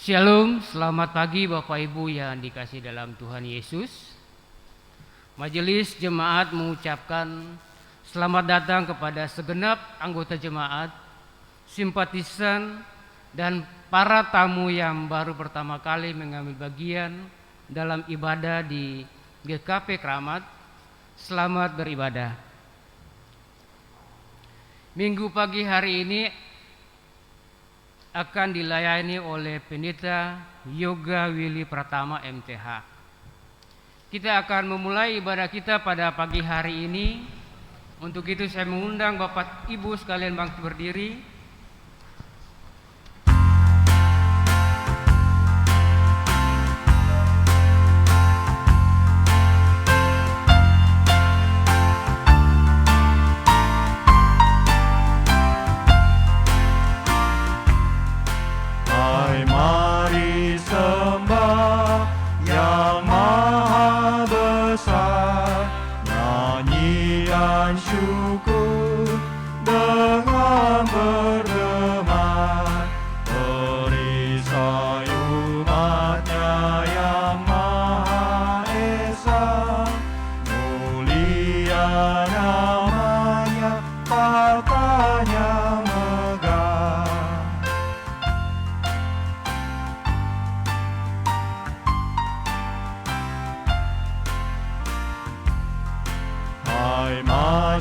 Shalom, selamat pagi Bapak Ibu yang dikasihi dalam Tuhan Yesus. Majelis jemaat mengucapkan selamat datang kepada segenap anggota jemaat, simpatisan, dan para tamu yang baru pertama kali mengambil bagian dalam ibadah di GKP Kramat. Selamat beribadah. Minggu pagi hari ini akan dilayani oleh Pendeta Yoga Willy Pratama MTH. Kita akan memulai ibadah kita pada pagi hari ini. Untuk itu saya mengundang Bapak Ibu sekalian bangkit berdiri.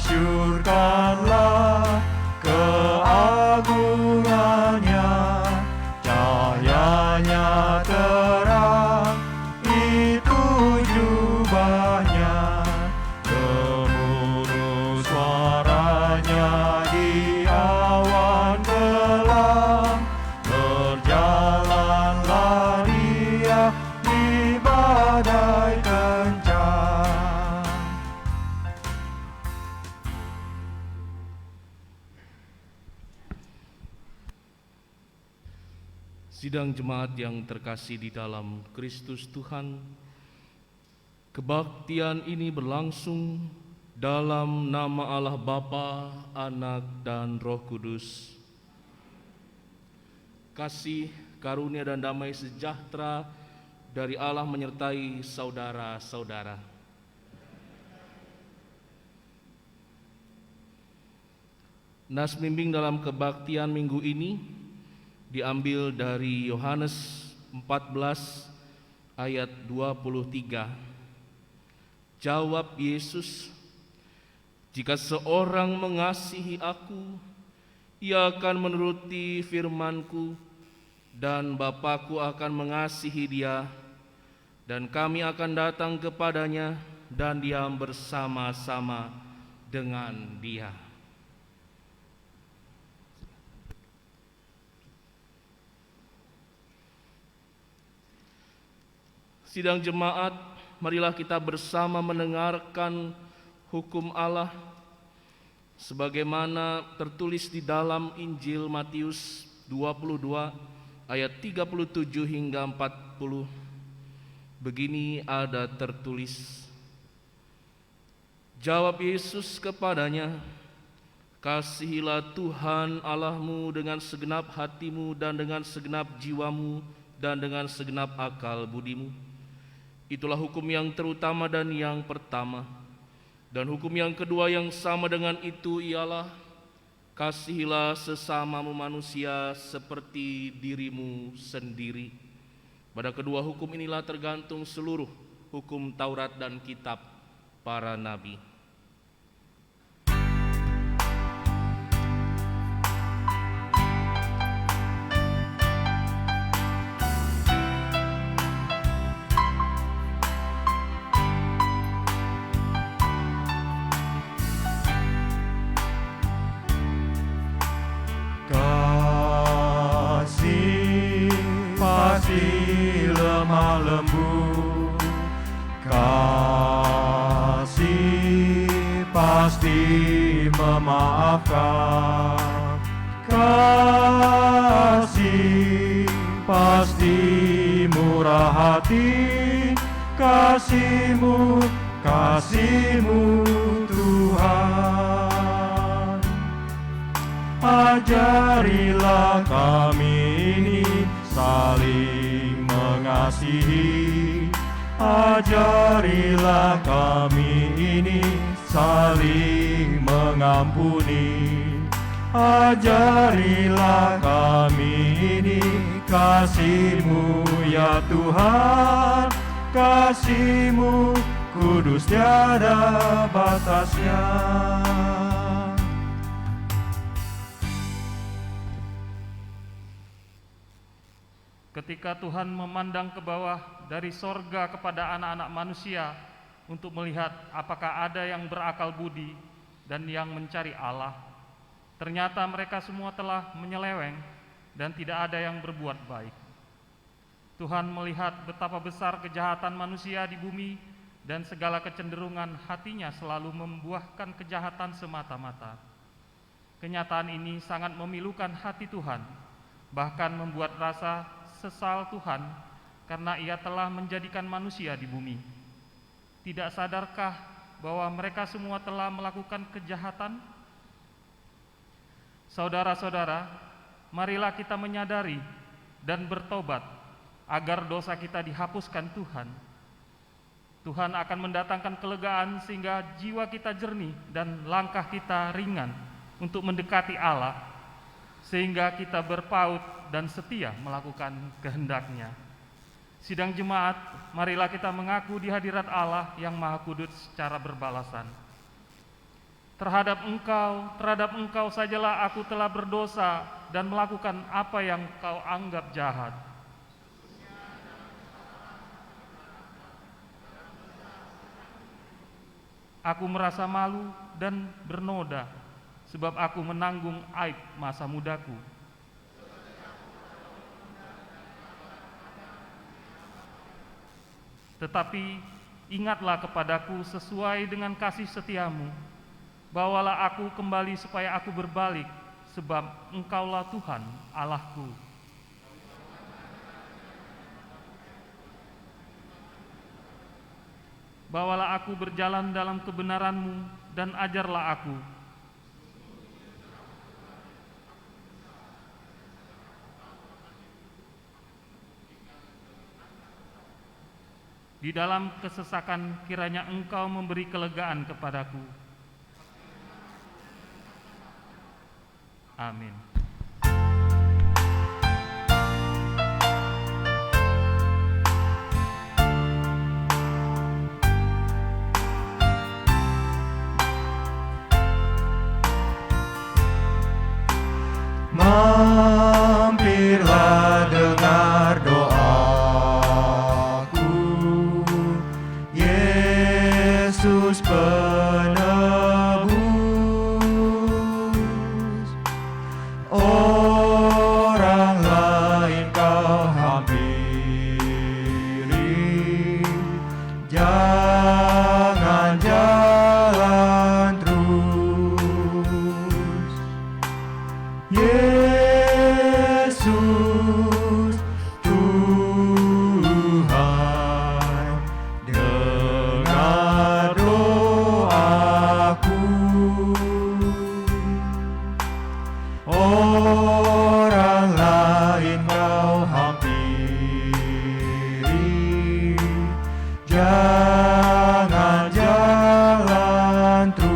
Masyurkanlah keagungannya, cahayanya terang, itu jubahnya, gemuruh suaranya di awan gelap, berjalanlah dia di badai kencang. Sidang jemaat yang terkasih di dalam Kristus Tuhan, kebaktian ini berlangsung dalam nama Allah Bapa, Anak, dan Roh Kudus. Kasih, karunia, dan damai sejahtera dari Allah menyertai saudara-saudara. Nas pembimbing dalam kebaktian minggu ini diambil dari Yohanes 14 ayat 23. Jawab Yesus, "Jika seorang mengasihi aku, ia akan menuruti firman-Ku, dan Bapa-Ku akan mengasihi dia, dan kami akan datang kepadanya dan diam bersama-sama dengan dia." Sidang jemaat, marilah kita bersama mendengarkan hukum Allah sebagaimana tertulis di dalam Injil Matius 22 ayat 37 hingga 40. Begini ada tertulis. Jawab Yesus kepadanya, "Kasihilah Tuhan Allahmu dengan segenap hatimu dan dengan segenap jiwamu dan dengan segenap akal budimu. Itulah hukum yang terutama dan yang pertama. Dan hukum yang kedua yang sama dengan itu ialah, kasihilah sesamamu manusia seperti dirimu sendiri. Pada kedua hukum inilah tergantung seluruh hukum Taurat dan kitab para nabi." Kasih lemah lembut, kasih pasti memaafkan, kasih pasti murah hati, kasih-Mu Tuhan. Ajarilah kami ini saling mengasihi. Ajarilah kami ini saling mengampuni. Ajarilah kami ini kasih-Mu ya Tuhan, kasih-Mu kudus tiada batasnya. Ketika Tuhan memandang ke bawah dari sorga kepada anak-anak manusia untuk melihat apakah ada yang berakal budi dan yang mencari Allah, ternyata mereka semua telah menyeleweng dan tidak ada yang berbuat baik. Tuhan melihat betapa besar kejahatan manusia di bumi dan segala kecenderungan hatinya selalu membuahkan kejahatan semata-mata. Kenyataan ini sangat memilukan hati Tuhan, bahkan membuat rasa sesal Tuhan karena Ia telah menjadikan manusia di bumi. Tidak sadarkah bahwa mereka semua telah melakukan kejahatan? Saudara-saudara, marilah kita menyadari dan bertobat agar dosa kita dihapuskan Tuhan. Tuhan akan mendatangkan kelegaan sehingga jiwa kita jernih dan langkah kita ringan untuk mendekati Allah, sehingga kita berpaut dan setia melakukan kehendak-Nya. Sidang jemaat, marilah kita mengaku di hadirat Allah yang Maha Kudus secara berbalasan. Terhadap engkau sajalah aku telah berdosa dan melakukan apa yang kau anggap jahat. Aku merasa malu dan bernoda, sebab aku menanggung aib masa mudaku. Tetapi ingatlah kepadaku sesuai dengan kasih setiamu. Bawalah aku kembali supaya aku berbalik, sebab Engkaulah Tuhan Allahku. Bawalah aku berjalan dalam kebenaran-Mu dan ajarlah aku. Di dalam kesesakan kiranya Engkau memberi kelegaan kepadaku. Amin. Mampirlah dengar doaku, Yesus penebus. Orang lain kau hampiri, jangan jalan terus. Yesus Tuhan, dengar doaku. Orang lain kau hampiri, jangan jalan terus.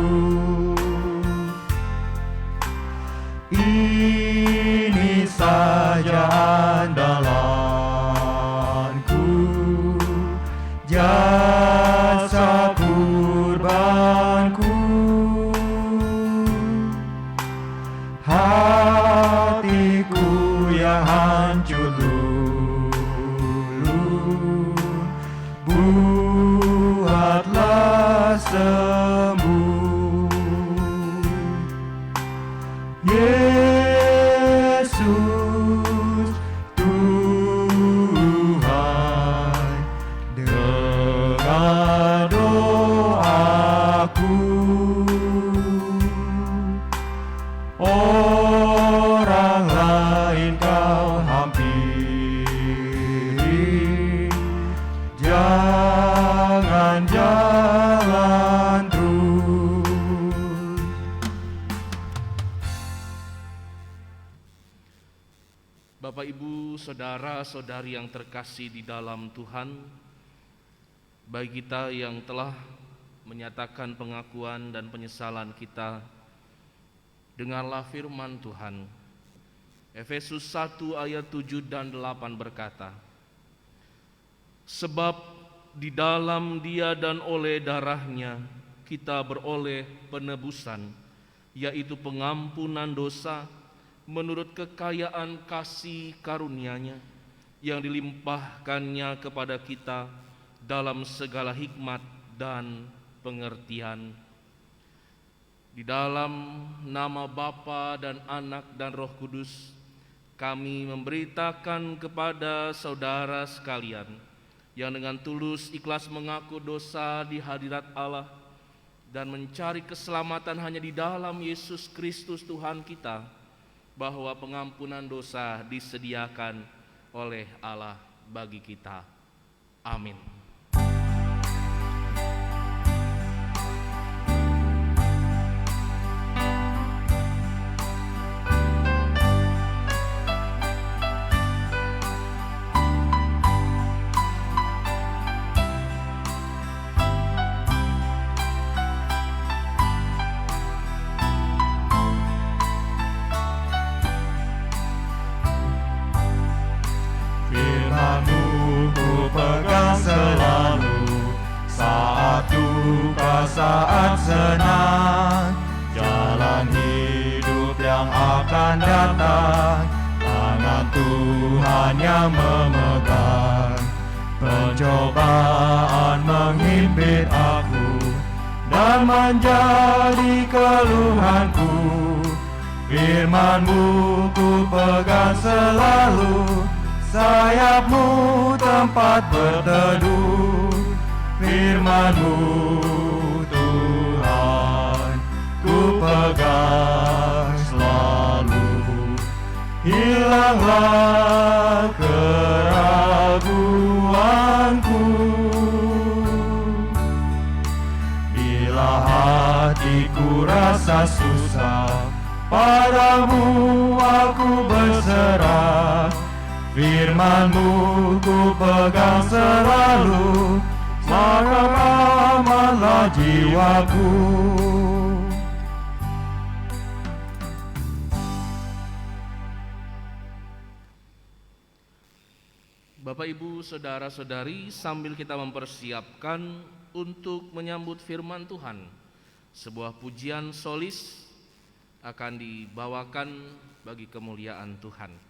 Ini saja andalanku, jasa kurbanku. Hatiku yang hancur lulu, buatlah sembuh. Yesus Tuhan, dengar doaku. Orang lain kau hampiri, jangan jalan terus. Ibu, saudara-saudari yang terkasih di dalam Tuhan, bagi kita yang telah menyatakan pengakuan dan penyesalan kita, dengarlah firman Tuhan. Efesus 1 ayat 7 dan 8 berkata, sebab di dalam Dia dan oleh darahnya kita beroleh penebusan, yaitu pengampunan dosa menurut kekayaan kasih karunia-Nya yang dilimpahkannya kepada kita dalam segala hikmat dan pengertian. Di dalam nama Bapa dan Anak dan Roh Kudus, kami memberitakan kepada saudara sekalian yang dengan tulus ikhlas mengaku dosa di hadirat Allah dan mencari keselamatan hanya di dalam Yesus Kristus Tuhan kita, bahwa pengampunan dosa disediakan oleh Allah bagi kita. Amin. Saat senang, jalan hidup yang akan datang, tangan Tuhan yang memegang. Pencobaan menghimpit aku dan menjadi keluhanku. Firman-Mu ku pegang selalu, sayap-Mu tempat berteduh. Firman-Mu Tuhan ku pegang selalu, hilanglah keraguanku. Bila hatiku rasa susah, padamu aku berserah. Firman-Mu ku pegang selalu, maka amanlah jiwaku. Bapak, Ibu, saudara-saudari, sambil kita mempersiapkan untuk menyambut firman Tuhan, sebuah pujian solis akan dibawakan bagi kemuliaan Tuhan.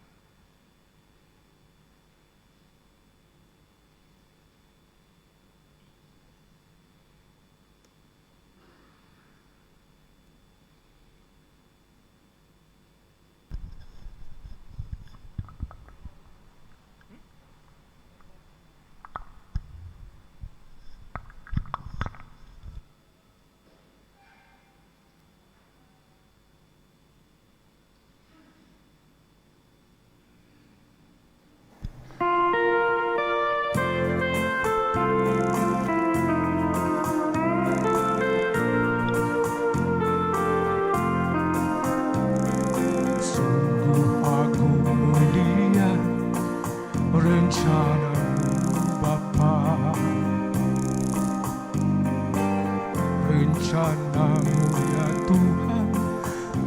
Rencana-Mu ya Tuhan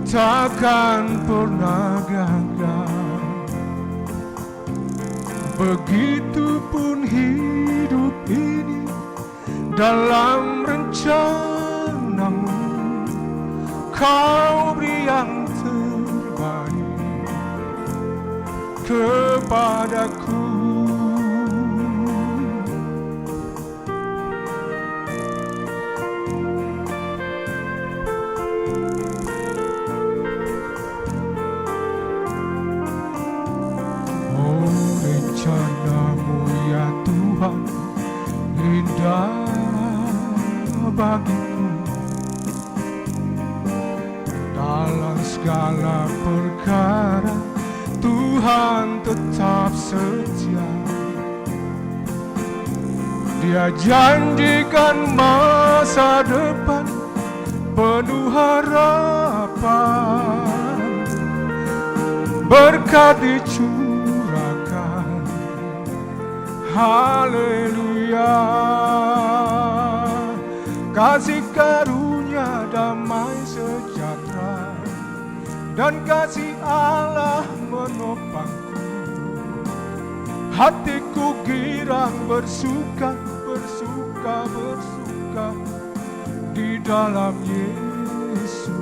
takkan pernah gagal. Begitupun hidup ini dalam rencana-Mu, Kau beri yang terbaik kepadaku. Rencana-Mu ya Tuhan indah bagiku. Dalam segala perkara Tuhan tetap setia. Dia janjikan masa depan penuh harapan, berkat dicurahkan Haleluya. Kasih karunia damai sejahtera dan kasih Allah menopangku. Hatiku girang bersuka, bersuka, bersuka di dalam Yesus.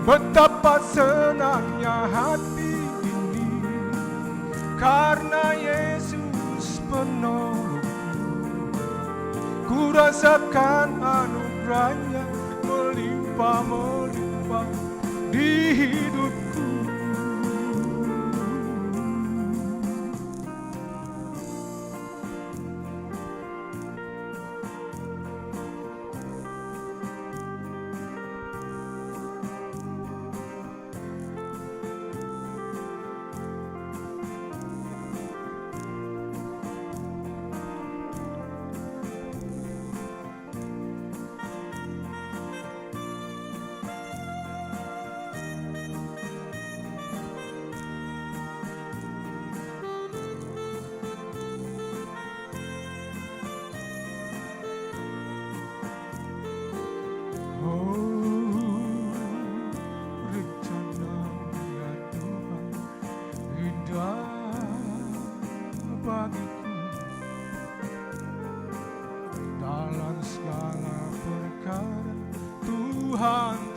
Betapa senangnya hati ini karena Yesus penolongku. Ku rasakan anugerahnya melimpah-melimpah di hidupku.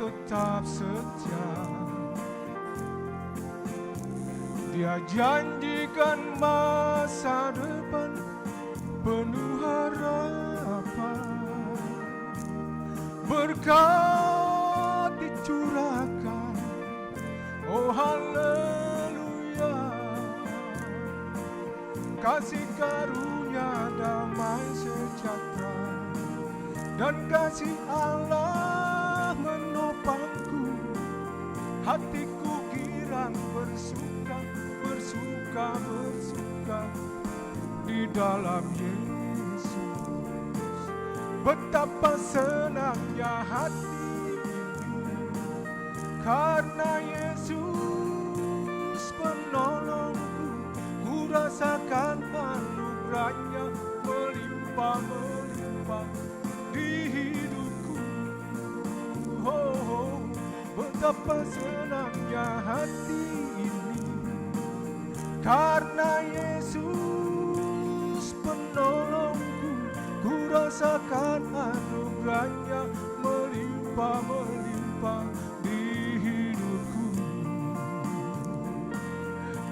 Tetap setia. Dia janjikan masa depan penuh harapan. Berkat dicurahkan, oh haleluya. Kasih karunia damai sejahtera dan kasih Allah menopangku. Hatiku girang bersuka, bersuka, bersuka di dalam Yesus. Betapa senangnya hati ini karena Yesus penolongku. Ku rasakan anugerahnya melimpah-melimpah di hidupku. Oh, betapa senangnya hati ini karena Yesus penolongku. Ku rasakan anugerahnya melimpah-melimpah di hidupku.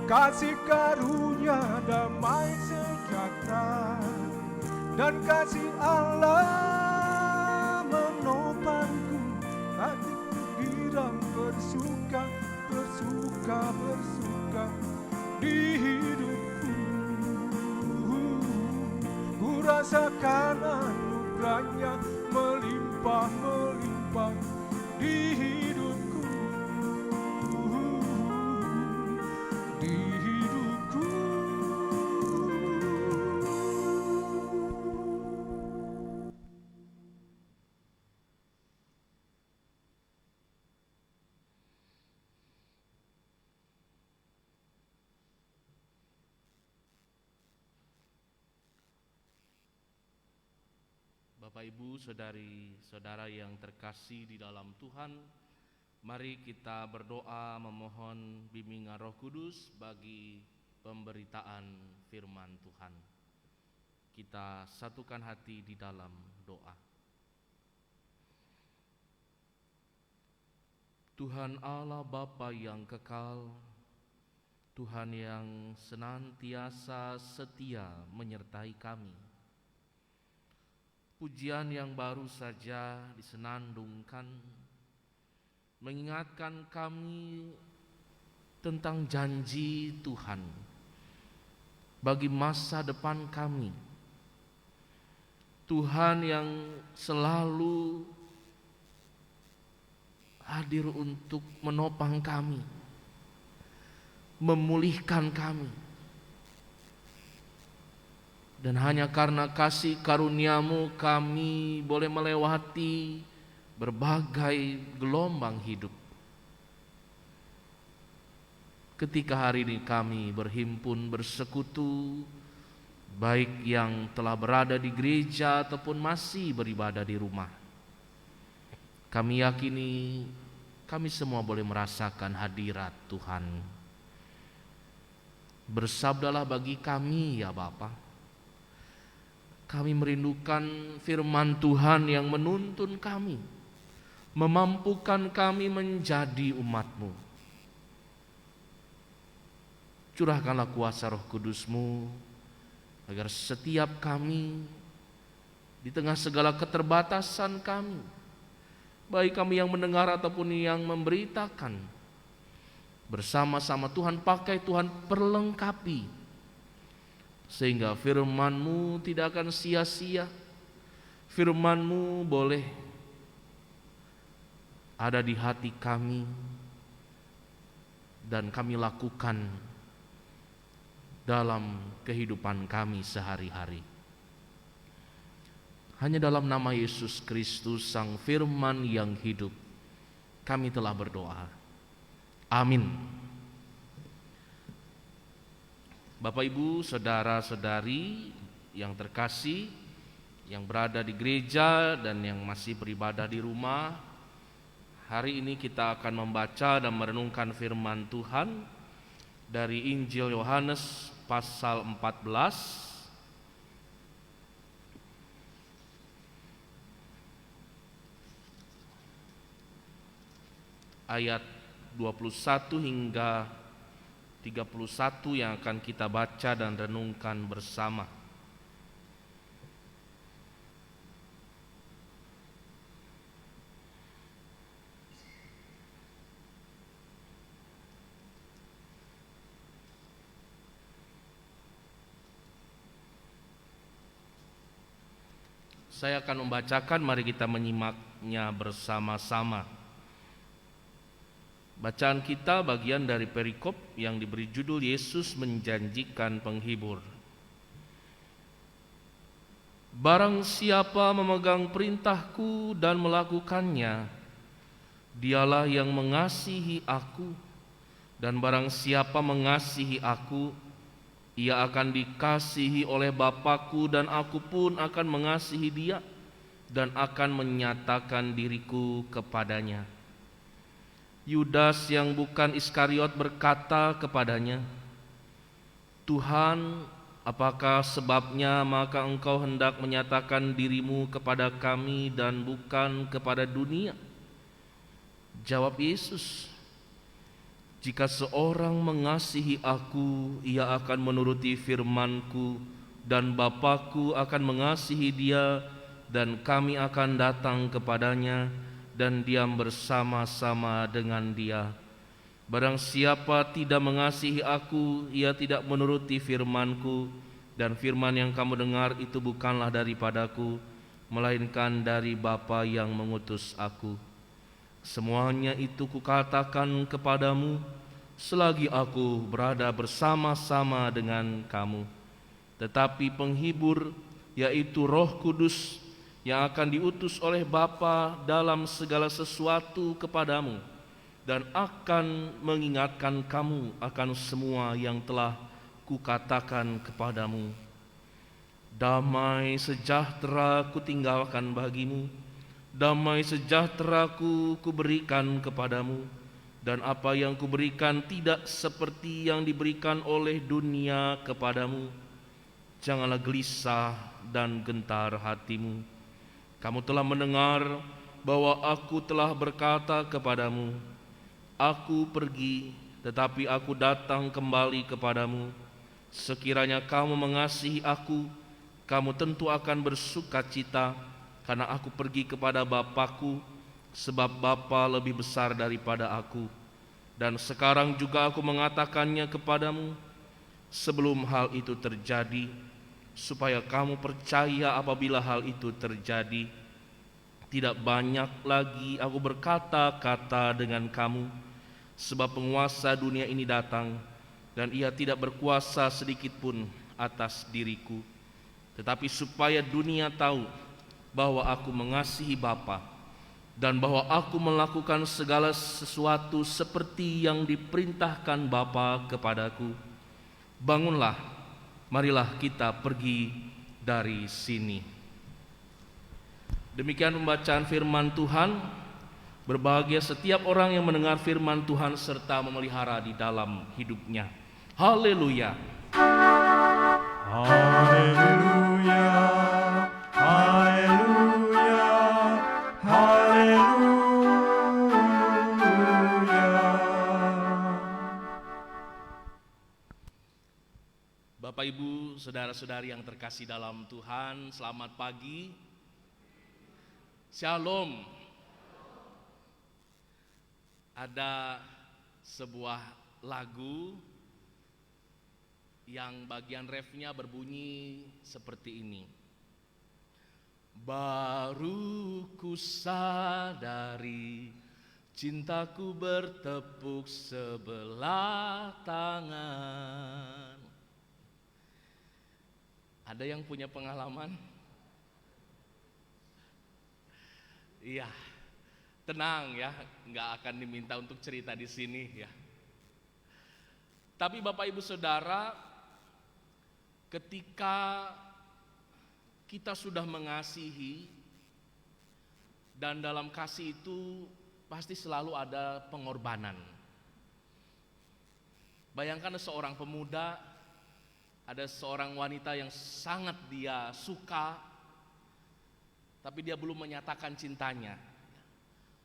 Kasih karunia damai sejahtera dan kasih Allah menopangku. Hatiku girang bersuka, bersuka, bersuka di hidupku. Ku rasakan anugerahnya melimpah-melimpah di hidupku. Di hidupku. Bapak, Ibu, saudari-saudara yang terkasih di dalam Tuhan, mari kita berdoa memohon bimbingan Roh Kudus bagi pemberitaan firman Tuhan. Kita satukan hati di dalam doa. Tuhan Allah Bapa yang kekal, Tuhan yang senantiasa setia menyertai kami. Pujian yang baru saja disenandungkan mengingatkan kami tentang janji Tuhan bagi masa depan kami. Tuhan yang selalu hadir untuk menopang kami, memulihkan kami. Dan hanya karena kasih karunia-Mu kami boleh melewati berbagai gelombang hidup. Ketika hari ini kami berhimpun bersekutu baik yang telah berada di gereja ataupun masih beribadah di rumah. Kami yakini kami semua boleh merasakan hadirat Tuhan. Bersabdalah bagi kami ya Bapa. Kami merindukan firman Tuhan yang menuntun kami, memampukan kami menjadi umat-Mu. Curahkanlah kuasa Roh Kudus-Mu, agar setiap kami di tengah segala keterbatasan kami, baik kami yang mendengar ataupun yang memberitakan, bersama-sama Tuhan pakai, Tuhan perlengkapi, sehingga firman-Mu tidak akan sia-sia. Firman-Mu boleh ada di hati kami dan kami lakukan dalam kehidupan kami sehari-hari. Hanya dalam nama Yesus Kristus, Sang Firman yang hidup, kami telah berdoa. Amin. Bapak, Ibu, saudara-saudari yang terkasih, yang berada di gereja dan yang masih beribadah di rumah, hari ini kita akan membaca dan merenungkan firman Tuhan dari Injil Yohanes pasal 14 ayat 21 hingga 31 yang akan kita baca dan renungkan bersama. Saya akan membacakan, mari kita menyimaknya bersama-sama. Bacaan kita bagian dari perikop yang diberi judul Yesus menjanjikan penghibur. Barang siapa memegang perintahku dan melakukannya, dialah yang mengasihi aku, dan barang siapa mengasihi aku, ia akan dikasihi oleh Bapa-Ku, dan aku pun akan mengasihi dia dan akan menyatakan diriku kepadanya. Yudas yang bukan Iskariot berkata kepadanya, Tuhan, apakah sebabnya maka engkau hendak menyatakan dirimu kepada kami dan bukan kepada dunia? Jawab Yesus, jika seorang mengasihi aku, ia akan menuruti firman-Ku, dan Bapa-Ku akan mengasihi dia, dan kami akan datang kepadanya dan diam bersama-sama dengan dia. Barang siapa tidak mengasihi aku, ia tidak menuruti firman-Ku, dan firman yang kamu dengar itu bukanlah daripadaku, melainkan dari Bapa yang mengutus aku. Semuanya itu kukatakan kepadamu selagi aku berada bersama-sama dengan kamu. Tetapi penghibur, yaitu Roh Kudus, yang akan diutus oleh Bapa dalam segala sesuatu kepadamu, dan akan mengingatkan kamu akan semua yang telah kukatakan kepadamu. Damai sejahtera kutinggalkan bagimu, damai sejahtera-Ku kuberikan kepadamu, dan apa yang kuberikan tidak seperti yang diberikan oleh dunia kepadamu. Janganlah gelisah dan gentar hatimu. Kamu telah mendengar bahwa aku telah berkata kepadamu, aku pergi, tetapi aku datang kembali kepadamu. Sekiranya kamu mengasihi aku, kamu tentu akan bersukacita, karena aku pergi kepada Bapa-Ku, sebab Bapa lebih besar daripada aku. Dan sekarang juga aku mengatakannya kepadamu, sebelum hal itu terjadi, supaya kamu percaya apabila hal itu terjadi. Tidak banyak lagi aku berkata-kata dengan kamu, sebab penguasa dunia ini datang, dan ia tidak berkuasa sedikit pun atas diriku. Tetapi supaya dunia tahu bahwa aku mengasihi Bapa, dan bahwa aku melakukan segala sesuatu seperti yang diperintahkan Bapa kepadaku. Bangunlah, marilah kita pergi dari sini. Demikian pembacaan firman Tuhan. Berbahagia setiap orang yang mendengar firman Tuhan serta memelihara di dalam hidupnya. Haleluya. Haleluya, haleluya, haleluya. Bapak, Ibu, saudara-saudari yang terkasih dalam Tuhan, selamat pagi. Shalom. Ada sebuah lagu yang bagian refnya berbunyi seperti ini. Baru ku sadari cintaku bertepuk sebelah tangan. Ada yang punya pengalaman? Iya, tenang ya, nggak akan diminta untuk cerita di sini ya. Tapi Bapak Ibu Saudara, ketika kita sudah mengasihi dan dalam kasih itu pasti selalu ada pengorbanan. Bayangkan seorang pemuda, ada seorang wanita yang sangat dia suka, tapi dia belum menyatakan cintanya.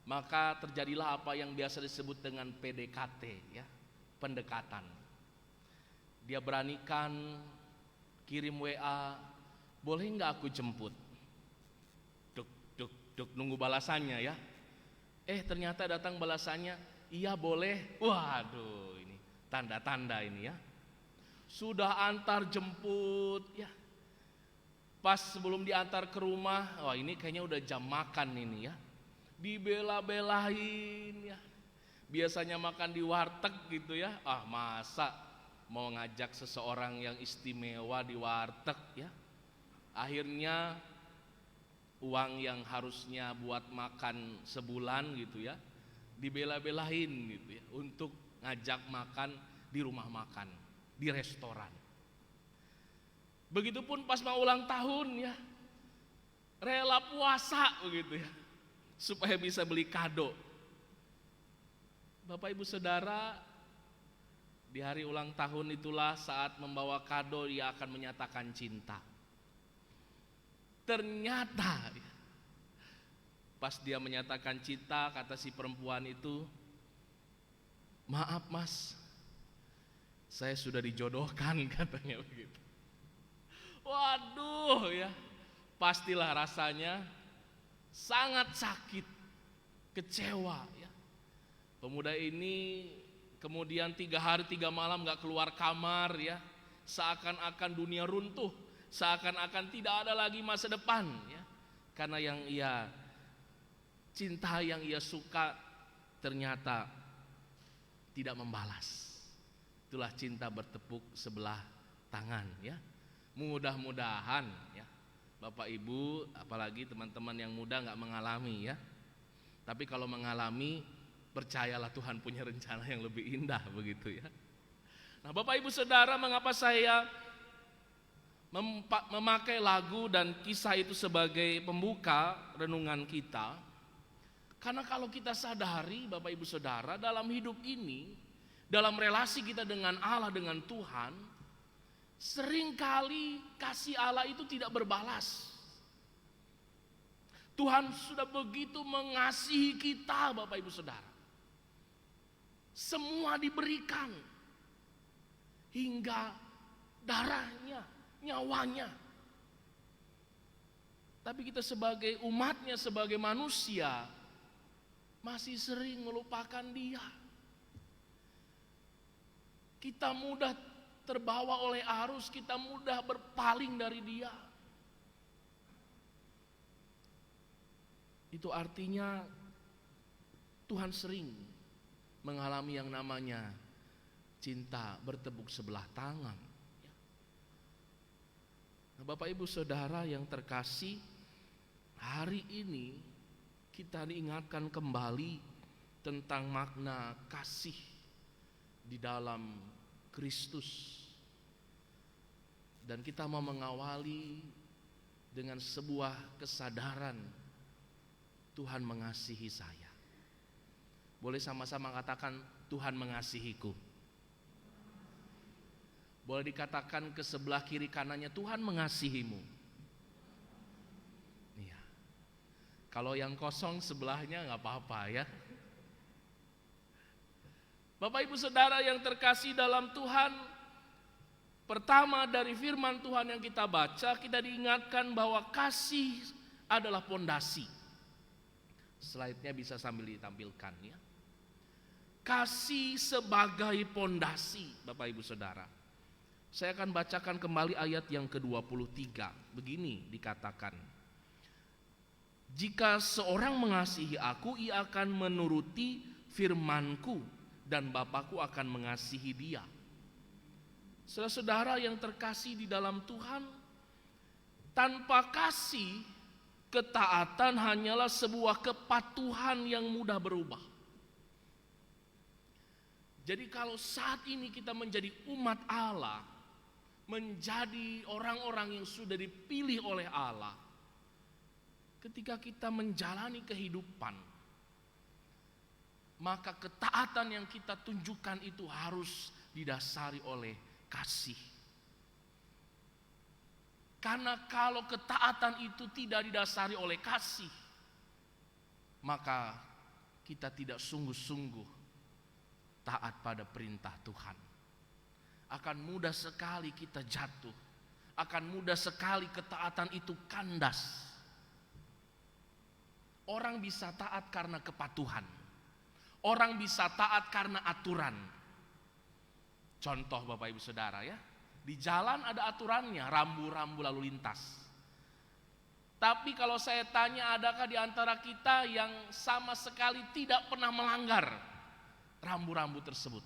Maka terjadilah apa yang biasa disebut dengan PDKT ya, pendekatan. Dia beranikan kirim WA, boleh nggak aku jemput? Duk, nunggu balasannya ya. Ternyata datang balasannya, iya boleh. Waduh, ini tanda-tanda ini ya. Sudah antar jemput ya. Pas sebelum diantar ke rumah, wah ini kayaknya udah jam makan ini ya. Dibela-belain ya. Biasanya makan di warteg gitu ya. Masa mau ngajak seseorang yang istimewa di warteg ya. Akhirnya uang yang harusnya buat makan sebulan gitu ya, dibela-belain gitu ya untuk ngajak makan di rumah makan, di restoran. Begitupun pas mau ulang tahun ya, rela puasa begitu ya, supaya bisa beli kado. Bapak Ibu Saudara, di hari ulang tahun itulah saat membawa kado dia akan menyatakan cinta. Ternyata pas dia menyatakan cinta, kata si perempuan itu, maaf mas, saya sudah dijodohkan, katanya begitu. Waduh ya, pastilah rasanya sangat sakit, kecewa ya. Pemuda ini kemudian 3 hari 3 malam gak keluar kamar ya, seakan-akan dunia runtuh, seakan-akan tidak ada lagi masa depan ya. Karena yang ia cinta, yang ia suka ternyata tidak membalas. Itulah cinta bertepuk sebelah tangan ya. Mudah-mudahan ya Bapak Ibu, apalagi teman-teman yang muda gak mengalami ya. Tapi kalau mengalami, percayalah Tuhan punya rencana yang lebih indah begitu ya. Nah Bapak Ibu Saudara, mengapa saya memakai lagu dan kisah itu sebagai pembuka renungan kita? Karena kalau kita sadari Bapak Ibu Saudara, dalam hidup ini, dalam relasi kita dengan Allah, dengan Tuhan, seringkali kasih Allah itu tidak berbalas. Tuhan sudah begitu mengasihi kita Bapak Ibu Saudara. Semua diberikan, hingga darahnya, nyawanya. Tapi kita sebagai umatnya, sebagai manusia, masih sering melupakan Dia. Kita mudah terbawa oleh arus, kita mudah berpaling dari Dia. Itu artinya Tuhan sering mengalami yang namanya cinta bertepuk sebelah tangan. Nah, Bapak Ibu Saudara yang terkasih, hari ini kita diingatkan kembali tentang makna kasih di dalam Kristus. Dan kita mau mengawali dengan sebuah kesadaran Tuhan mengasihi saya. Boleh sama-sama katakan, Tuhan mengasihiku. Boleh dikatakan ke sebelah kiri kanannya, Tuhan mengasihimu. Iya. Kalau yang kosong sebelahnya nggak apa-apa ya. Bapak Ibu Saudara yang terkasih dalam Tuhan, pertama dari firman Tuhan yang kita baca, kita diingatkan bahwa kasih adalah pondasi. Slide-nya bisa sambil ditampilkan ya. Kasih sebagai pondasi, Bapak Ibu Saudara. Saya akan bacakan kembali ayat yang ke-23. Begini dikatakan, jika seorang mengasihi aku, ia akan menuruti firmanku, dan Bapakku akan mengasihi dia. Saudara-saudara yang terkasih di dalam Tuhan, tanpa kasih, ketaatan hanyalah sebuah kepatuhan yang mudah berubah. Jadi kalau saat ini kita menjadi umat Allah, menjadi orang-orang yang sudah dipilih oleh Allah, ketika kita menjalani kehidupan, maka ketaatan yang kita tunjukkan itu harus didasari oleh kasih. Karena kalau ketaatan itu tidak didasari oleh kasih, maka kita tidak sungguh-sungguh taat pada perintah Tuhan. Akan mudah sekali kita jatuh, akan mudah sekali ketaatan itu kandas. Orang bisa taat karena kepatuhan, orang bisa taat karena aturan. Contoh Bapak Ibu Saudara ya, di jalan ada aturannya, rambu-rambu lalu lintas. Tapi kalau saya tanya, adakah di antara kita yang sama sekali tidak pernah melanggar rambu-rambu tersebut?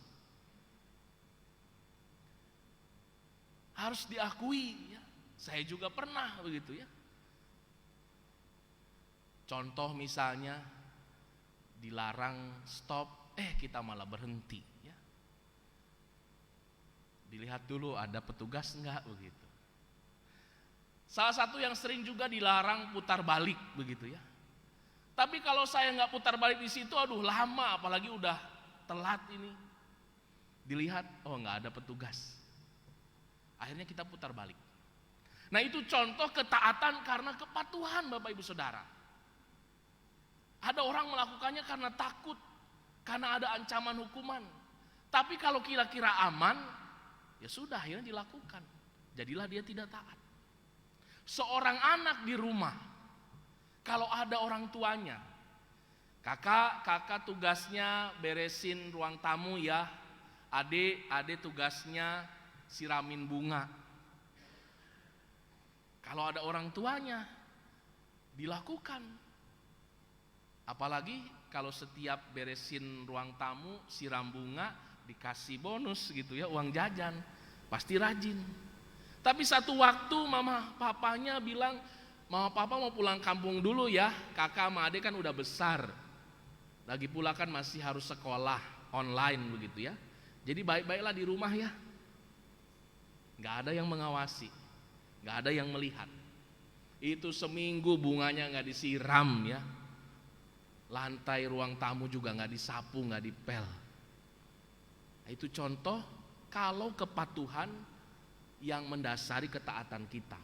Harus diakui ya, saya juga pernah begitu ya. Contoh misalnya dilarang stop, kita malah berhenti ya. Dilihat dulu ada petugas enggak begitu. Salah satu yang sering juga dilarang putar balik begitu ya. Tapi kalau saya nggak putar balik di situ, aduh lama, apalagi udah telat ini. Dilihat, oh nggak ada petugas. Akhirnya kita putar balik. Nah itu contoh ketaatan karena kepatuhan Bapak Ibu Saudara. Ada orang melakukannya karena takut, karena ada ancaman hukuman. Tapi kalau kira-kira aman, ya sudah akhirnya dilakukan. Jadilah dia tidak taat. Seorang anak di rumah, kalau ada orang tuanya, kakak tugasnya beresin ruang tamu ya, adik tugasnya siramin bunga. Kalau ada orang tuanya, dilakukan. Apalagi kalau setiap beresin ruang tamu, siram bunga, dikasih bonus gitu ya, uang jajan, pasti rajin. Tapi satu waktu mama papanya bilang, mama papa mau pulang kampung dulu ya, kakak sama adik kan udah besar. Lagi pula kan masih harus sekolah online begitu ya. Jadi baik-baiklah di rumah ya. Gak ada yang mengawasi, gak ada yang melihat. Itu seminggu bunganya gak disiram ya. Lantai ruang tamu juga gak disapu, gak dipel. Nah, itu contoh kalau kepatuhan yang mendasari ketaatan kita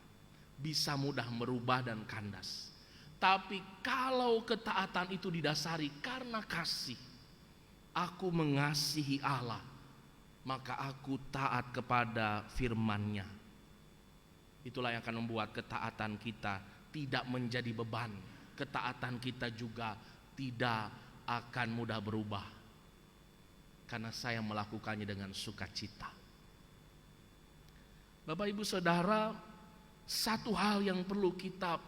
bisa mudah merubah dan kandas. Tapi kalau ketaatan itu didasari karena kasih, aku mengasihi Allah, maka aku taat kepada firman-Nya. Itulah yang akan membuat ketaatan kita tidak menjadi beban. Ketaatan kita juga tidak akan mudah berubah, karena saya melakukannya dengan sukacita. Bapak Ibu Saudara, satu hal yang perlu kita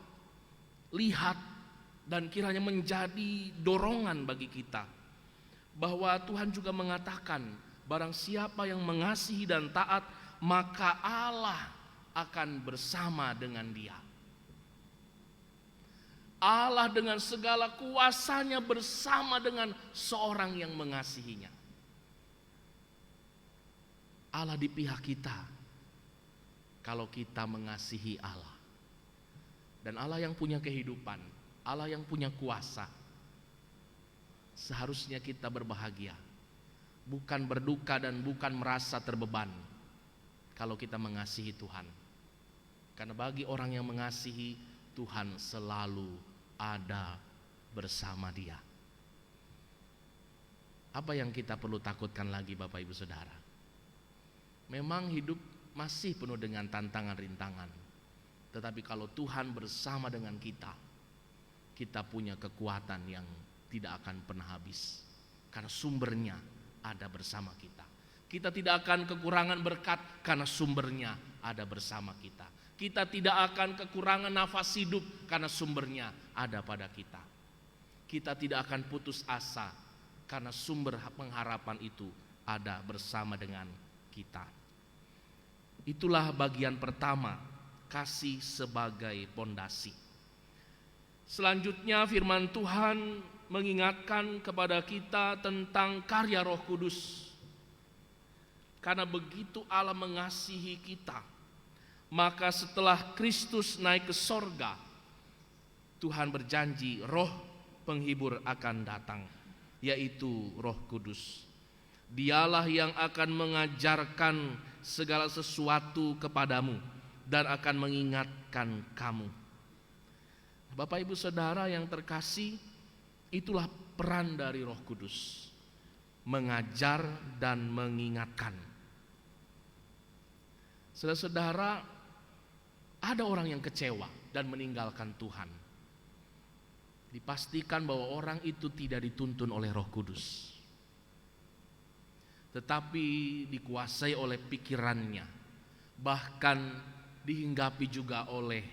lihat dan kiranya menjadi dorongan bagi kita, bahwa Tuhan juga mengatakan, barang siapa yang mengasihi dan taat, maka Allah akan bersama dengan dia. Allah dengan segala kuasanya bersama dengan seorang yang mengasihinya. Allah di pihak kita. kalau kita mengasihi Allah. Dan Allah yang punya kehidupan, Allah yang punya kuasa. Seharusnya kita berbahagia, bukan berduka dan bukan merasa terbeban kalau kita mengasihi Tuhan. Karena bagi orang yang mengasihi, Tuhan selalu ada bersama dia. Apa yang kita perlu takutkan lagi Bapak Ibu Saudara? Memang hidup masih penuh dengan tantangan rintangan. Tetapi kalau Tuhan bersama dengan kita, kita punya kekuatan yang tidak akan pernah habis. Karena sumbernya ada bersama kita. Kita tidak akan kekurangan berkat karena sumbernya ada bersama kita. Kita tidak akan kekurangan nafas hidup karena sumbernya ada pada kita. Kita tidak akan putus asa karena sumber pengharapan itu ada bersama dengan kita. Itulah bagian pertama, kasih sebagai pondasi. Selanjutnya firman Tuhan mengingatkan kepada kita tentang karya Roh Kudus. Karena begitu Allah mengasihi kita, maka setelah Kristus naik ke sorga, Tuhan berjanji Roh penghibur akan datang, yaitu Roh Kudus. Dialah yang akan mengajarkan segala sesuatu kepadamu dan akan mengingatkan kamu. Bapak Ibu Saudara yang terkasih, itulah peran dari Roh Kudus, mengajar dan mengingatkan. Saudara-saudara, ada orang yang kecewa dan meninggalkan Tuhan. Dipastikan bahwa orang itu tidak dituntun oleh Roh Kudus, tetapi dikuasai oleh pikirannya, bahkan dihinggapi juga oleh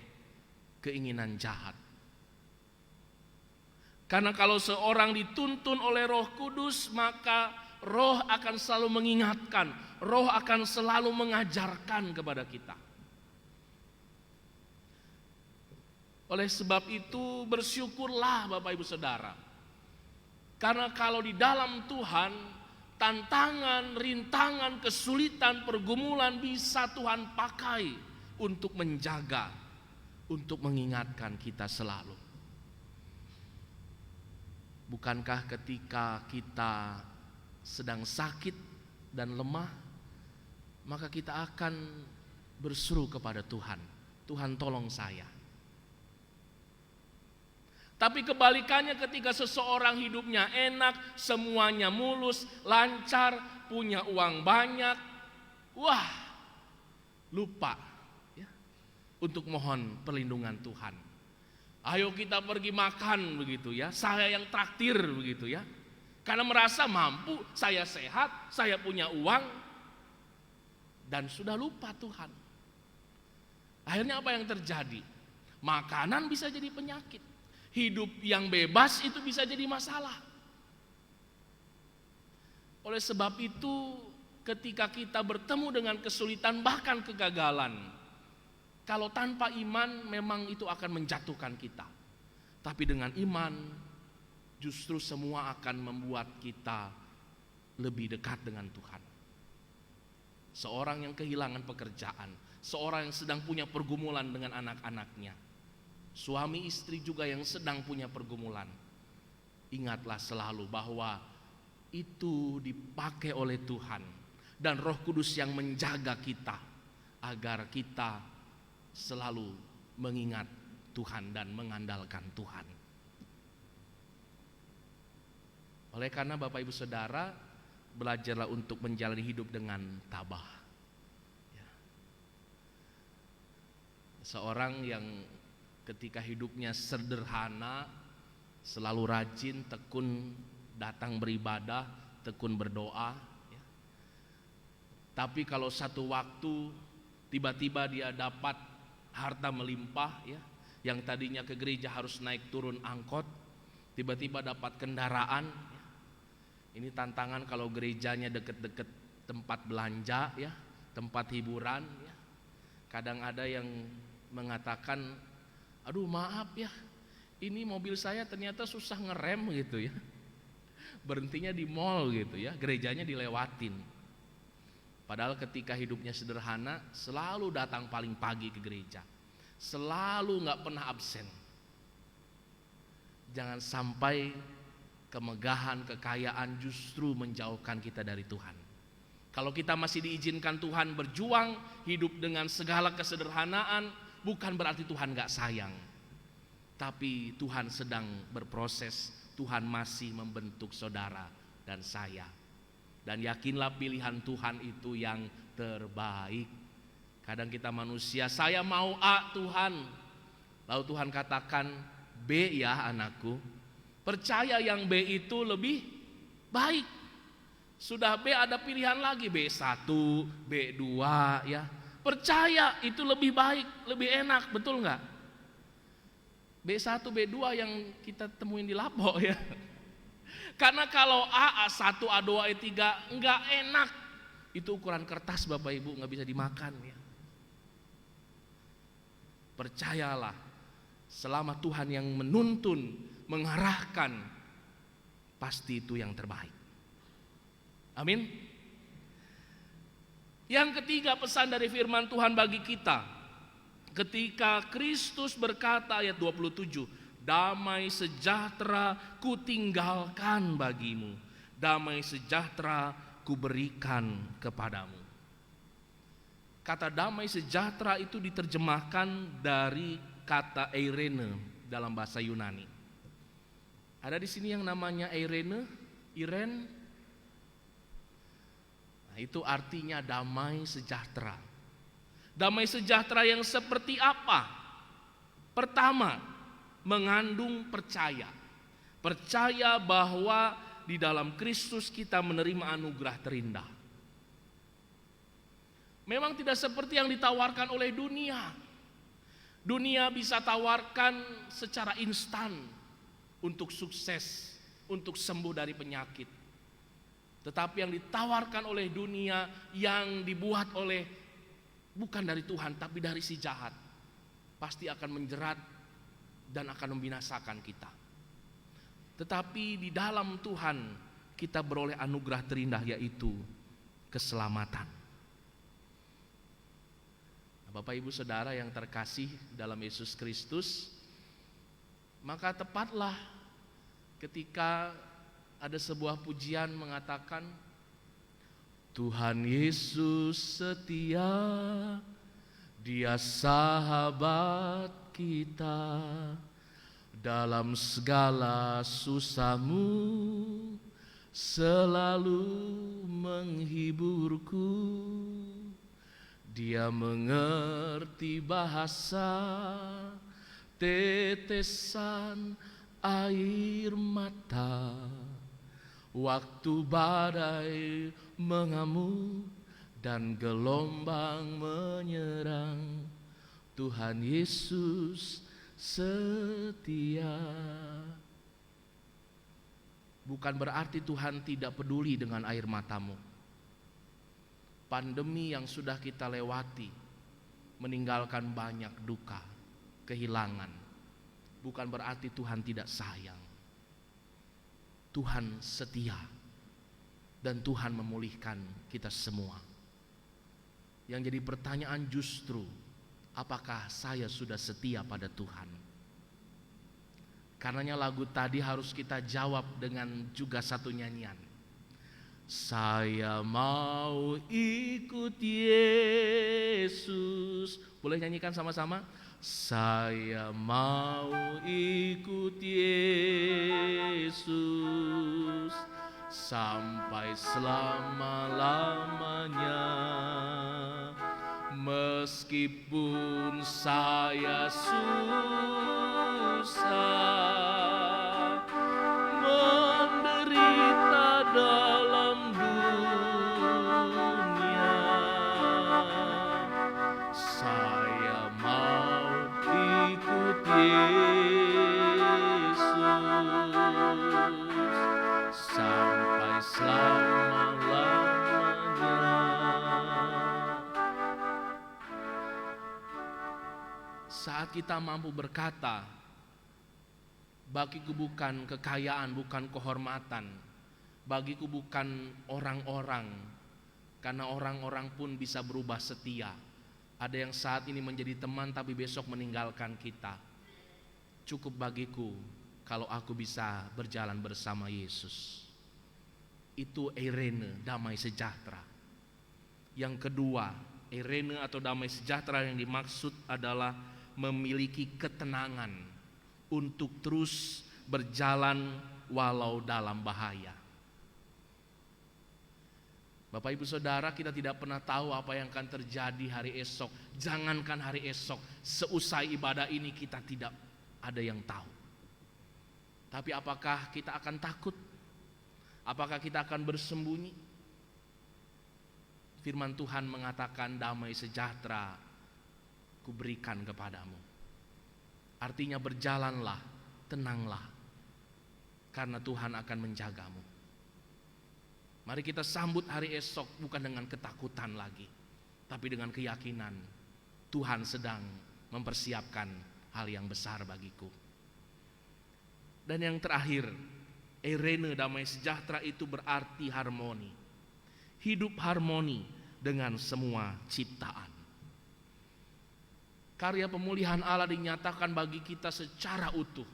keinginan jahat. Karena kalau seorang dituntun oleh Roh Kudus, maka Roh akan selalu mengingatkan, Roh akan selalu mengajarkan kepada kita. Oleh sebab itu bersyukurlah Bapak Ibu Saudara. Karena kalau di dalam Tuhan, tantangan, rintangan, kesulitan, pergumulan bisa Tuhan pakai untuk menjaga, untuk mengingatkan kita selalu. Bukankah ketika kita sedang sakit dan lemah, maka kita akan berseru kepada Tuhan, Tuhan tolong saya. Tapi kebalikannya ketika seseorang hidupnya enak, semuanya mulus, lancar, punya uang banyak, wah, lupa ya, untuk mohon perlindungan Tuhan. Ayo kita pergi makan begitu ya, saya yang traktir begitu ya. Karena merasa mampu, saya sehat, saya punya uang, dan sudah lupa Tuhan. Akhirnya apa yang terjadi? Makanan bisa jadi penyakit. Hidup yang bebas itu bisa jadi masalah. Oleh sebab itu, ketika kita bertemu dengan kesulitan bahkan kegagalan, kalau tanpa iman memang itu akan menjatuhkan kita. Tapi dengan iman justru semua akan membuat kita lebih dekat dengan Tuhan. Seorang yang kehilangan pekerjaan, seorang yang sedang punya pergumulan dengan anak-anaknya, suami istri juga yang sedang punya pergumulan, ingatlah selalu bahwa itu dipakai oleh Tuhan dan Roh Kudus yang menjaga kita agar kita selalu mengingat Tuhan dan mengandalkan Tuhan. Oleh karena Bapak Ibu Saudara, belajarlah untuk menjalani hidup dengan tabah. Seorang yang ketika hidupnya sederhana, selalu rajin, tekun datang beribadah, tekun berdoa ya. Tapi kalau satu waktu tiba-tiba dia dapat harta melimpah ya, yang tadinya ke gereja harus naik turun angkot, tiba-tiba dapat kendaraan ya. Ini tantangan kalau gerejanya deket-deket tempat belanja ya, tempat hiburan ya. Kadang ada yang mengatakan, aduh maaf ya, ini mobil saya ternyata susah ngerem gitu ya, berhentinya di mall gitu ya, gerejanya dilewatin. Padahal ketika hidupnya sederhana, selalu datang paling pagi ke gereja, selalu gak pernah absen. Jangan sampai kemegahan, kekayaan justru menjauhkan kita dari Tuhan. Kalau kita masih diizinkan Tuhan berjuang, hidup dengan segala kesederhanaan, bukan berarti Tuhan gak sayang. Tapi Tuhan sedang berproses, Tuhan masih membentuk saudara dan saya. Dan yakinlah pilihan Tuhan itu yang terbaik. Kadang kita manusia, saya mau A Tuhan. Lalu Tuhan katakan, B ya anakku. Percaya yang B itu lebih baik. Sudah B ada pilihan lagi, B1, B2 ya. Percaya itu lebih baik, lebih enak, betul enggak? B1, B2 yang kita temuin di Lapo ya. Karena kalau A, A1, A2, A3 enggak enak. Itu ukuran kertas Bapak Ibu, enggak bisa dimakan ya. Percayalah, selama Tuhan yang menuntun, mengarahkan, pasti itu yang terbaik. Amin. Yang ketiga, pesan dari firman Tuhan bagi kita. Ketika Kristus berkata ayat 27, damai sejahtera kutinggalkan bagimu, damai sejahtera kuberikan kepadamu. Kata damai sejahtera itu diterjemahkan dari kata eirene dalam bahasa Yunani. Ada di sini yang namanya eirene, Iren. Nah, itu artinya damai sejahtera. Damai sejahtera yang seperti apa? Pertama, mengandung percaya. Percaya bahwa di dalam Kristus kita menerima anugerah terindah. Memang tidak seperti yang ditawarkan oleh dunia. Dunia bisa tawarkan secara instan untuk sukses, untuk sembuh dari penyakit. Tetapi yang ditawarkan oleh dunia yang dibuat oleh bukan dari Tuhan tapi dari si jahat, pasti akan menjerat dan akan membinasakan kita. Tetapi di dalam Tuhan kita beroleh anugerah terindah, yaitu keselamatan. Nah, Bapak Ibu Saudara yang terkasih dalam Yesus Kristus, maka tepatlah ketika ada sebuah pujian mengatakan, Tuhan Yesus setia, Dia sahabat kita, dalam segala susahmu selalu menghiburku. Dia mengerti bahasa tetesan air mata, waktu badai mengamuk dan gelombang menyerang. Tuhan Yesus setia. Bukan berarti Tuhan tidak peduli dengan air matamu. Pandemi yang sudah kita lewati meninggalkan banyak duka, kehilangan. Bukan berarti Tuhan tidak sayang. Tuhan setia dan Tuhan memulihkan kita semua. Yang jadi pertanyaan justru, apakah saya sudah setia pada Tuhan? Karenanya lagu tadi harus kita jawab dengan juga satu nyanyian. Saya mau ikut Yesus. Boleh nyanyikan sama-sama? Saya mau ikut Yesus sampai selama-lamanya. Meskipun saya susah menderita dalam dunia, saya mau ikut Yesus sampai selama-lamanya. Saat kita mampu berkata, bagiku bukan kekayaan, bukan kehormatan, bagiku bukan orang-orang, Karena orang-orang pun bisa berubah setia. Ada yang saat ini menjadi teman tapi besok meninggalkan kita. Cukup bagiku kalau aku bisa berjalan bersama Yesus. Itu eirene, damai sejahtera. Yang kedua, eirene atau damai sejahtera yang dimaksud adalah memiliki ketenangan untuk terus berjalan walau dalam bahaya. Bapak Ibu Saudara, kita tidak pernah tahu apa yang akan terjadi hari esok. Jangankan hari esok, seusai ibadah ini kita tidak ada yang tahu. Tapi apakah kita akan takut? Apakah kita akan bersembunyi? Firman Tuhan mengatakan damai sejahtera kuberikan kepadamu. Artinya berjalanlah, tenanglah, karena Tuhan akan menjagamu. Mari kita sambut hari esok bukan dengan ketakutan lagi, tapi dengan keyakinan Tuhan sedang mempersiapkan hal yang besar bagiku. Dan yang terakhir, eirene damai sejahtera itu berarti harmoni. Hidup harmoni dengan semua ciptaan. Karya pemulihan Allah dinyatakan bagi kita secara utuh.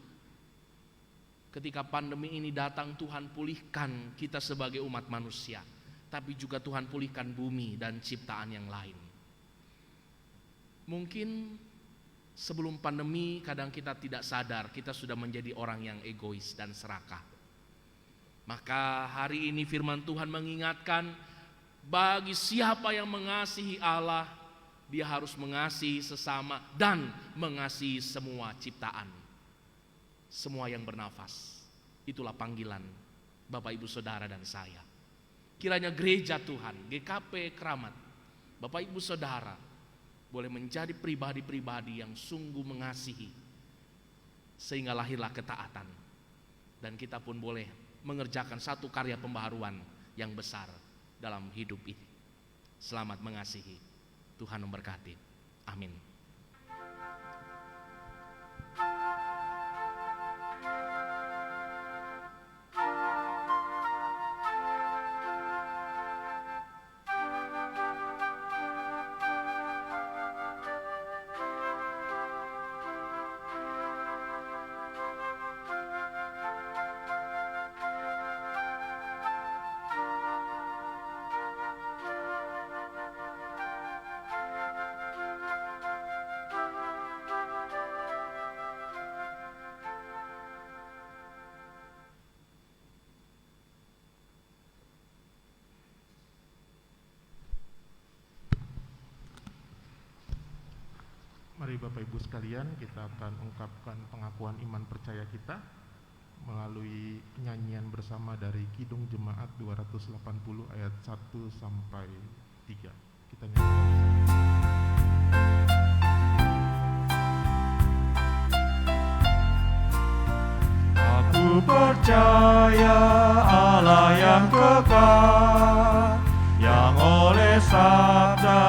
Ketika pandemi ini datang, Tuhan pulihkan kita sebagai umat manusia, tapi juga Tuhan pulihkan bumi dan ciptaan yang lain. Mungkin sebelum pandemi kadang kita tidak sadar kita sudah menjadi orang yang egois dan serakah. Maka hari ini firman Tuhan mengingatkan, bagi siapa yang mengasihi Allah, dia harus mengasihi sesama dan mengasihi semua ciptaan. Semua yang bernafas. Itulah panggilan Bapak Ibu Saudara dan saya. Kiranya gereja Tuhan, GKP Keramat, Bapak Ibu Saudara boleh menjadi pribadi-pribadi yang sungguh mengasihi, sehingga lahirlah ketaatan. Dan kita pun boleh mengerjakan satu karya pembaharuan yang besar dalam hidup ini. Selamat mengasihi. Tuhan memberkati. Amin. Mari Bapak Ibu sekalian, kita akan ungkapkan pengakuan iman percaya kita melalui nyanyian bersama dari Kidung Jemaat 280 ayat 1 sampai 3. Kita nyanyikan bersama. Aku percaya Allah yang kekal, yang oleh sabda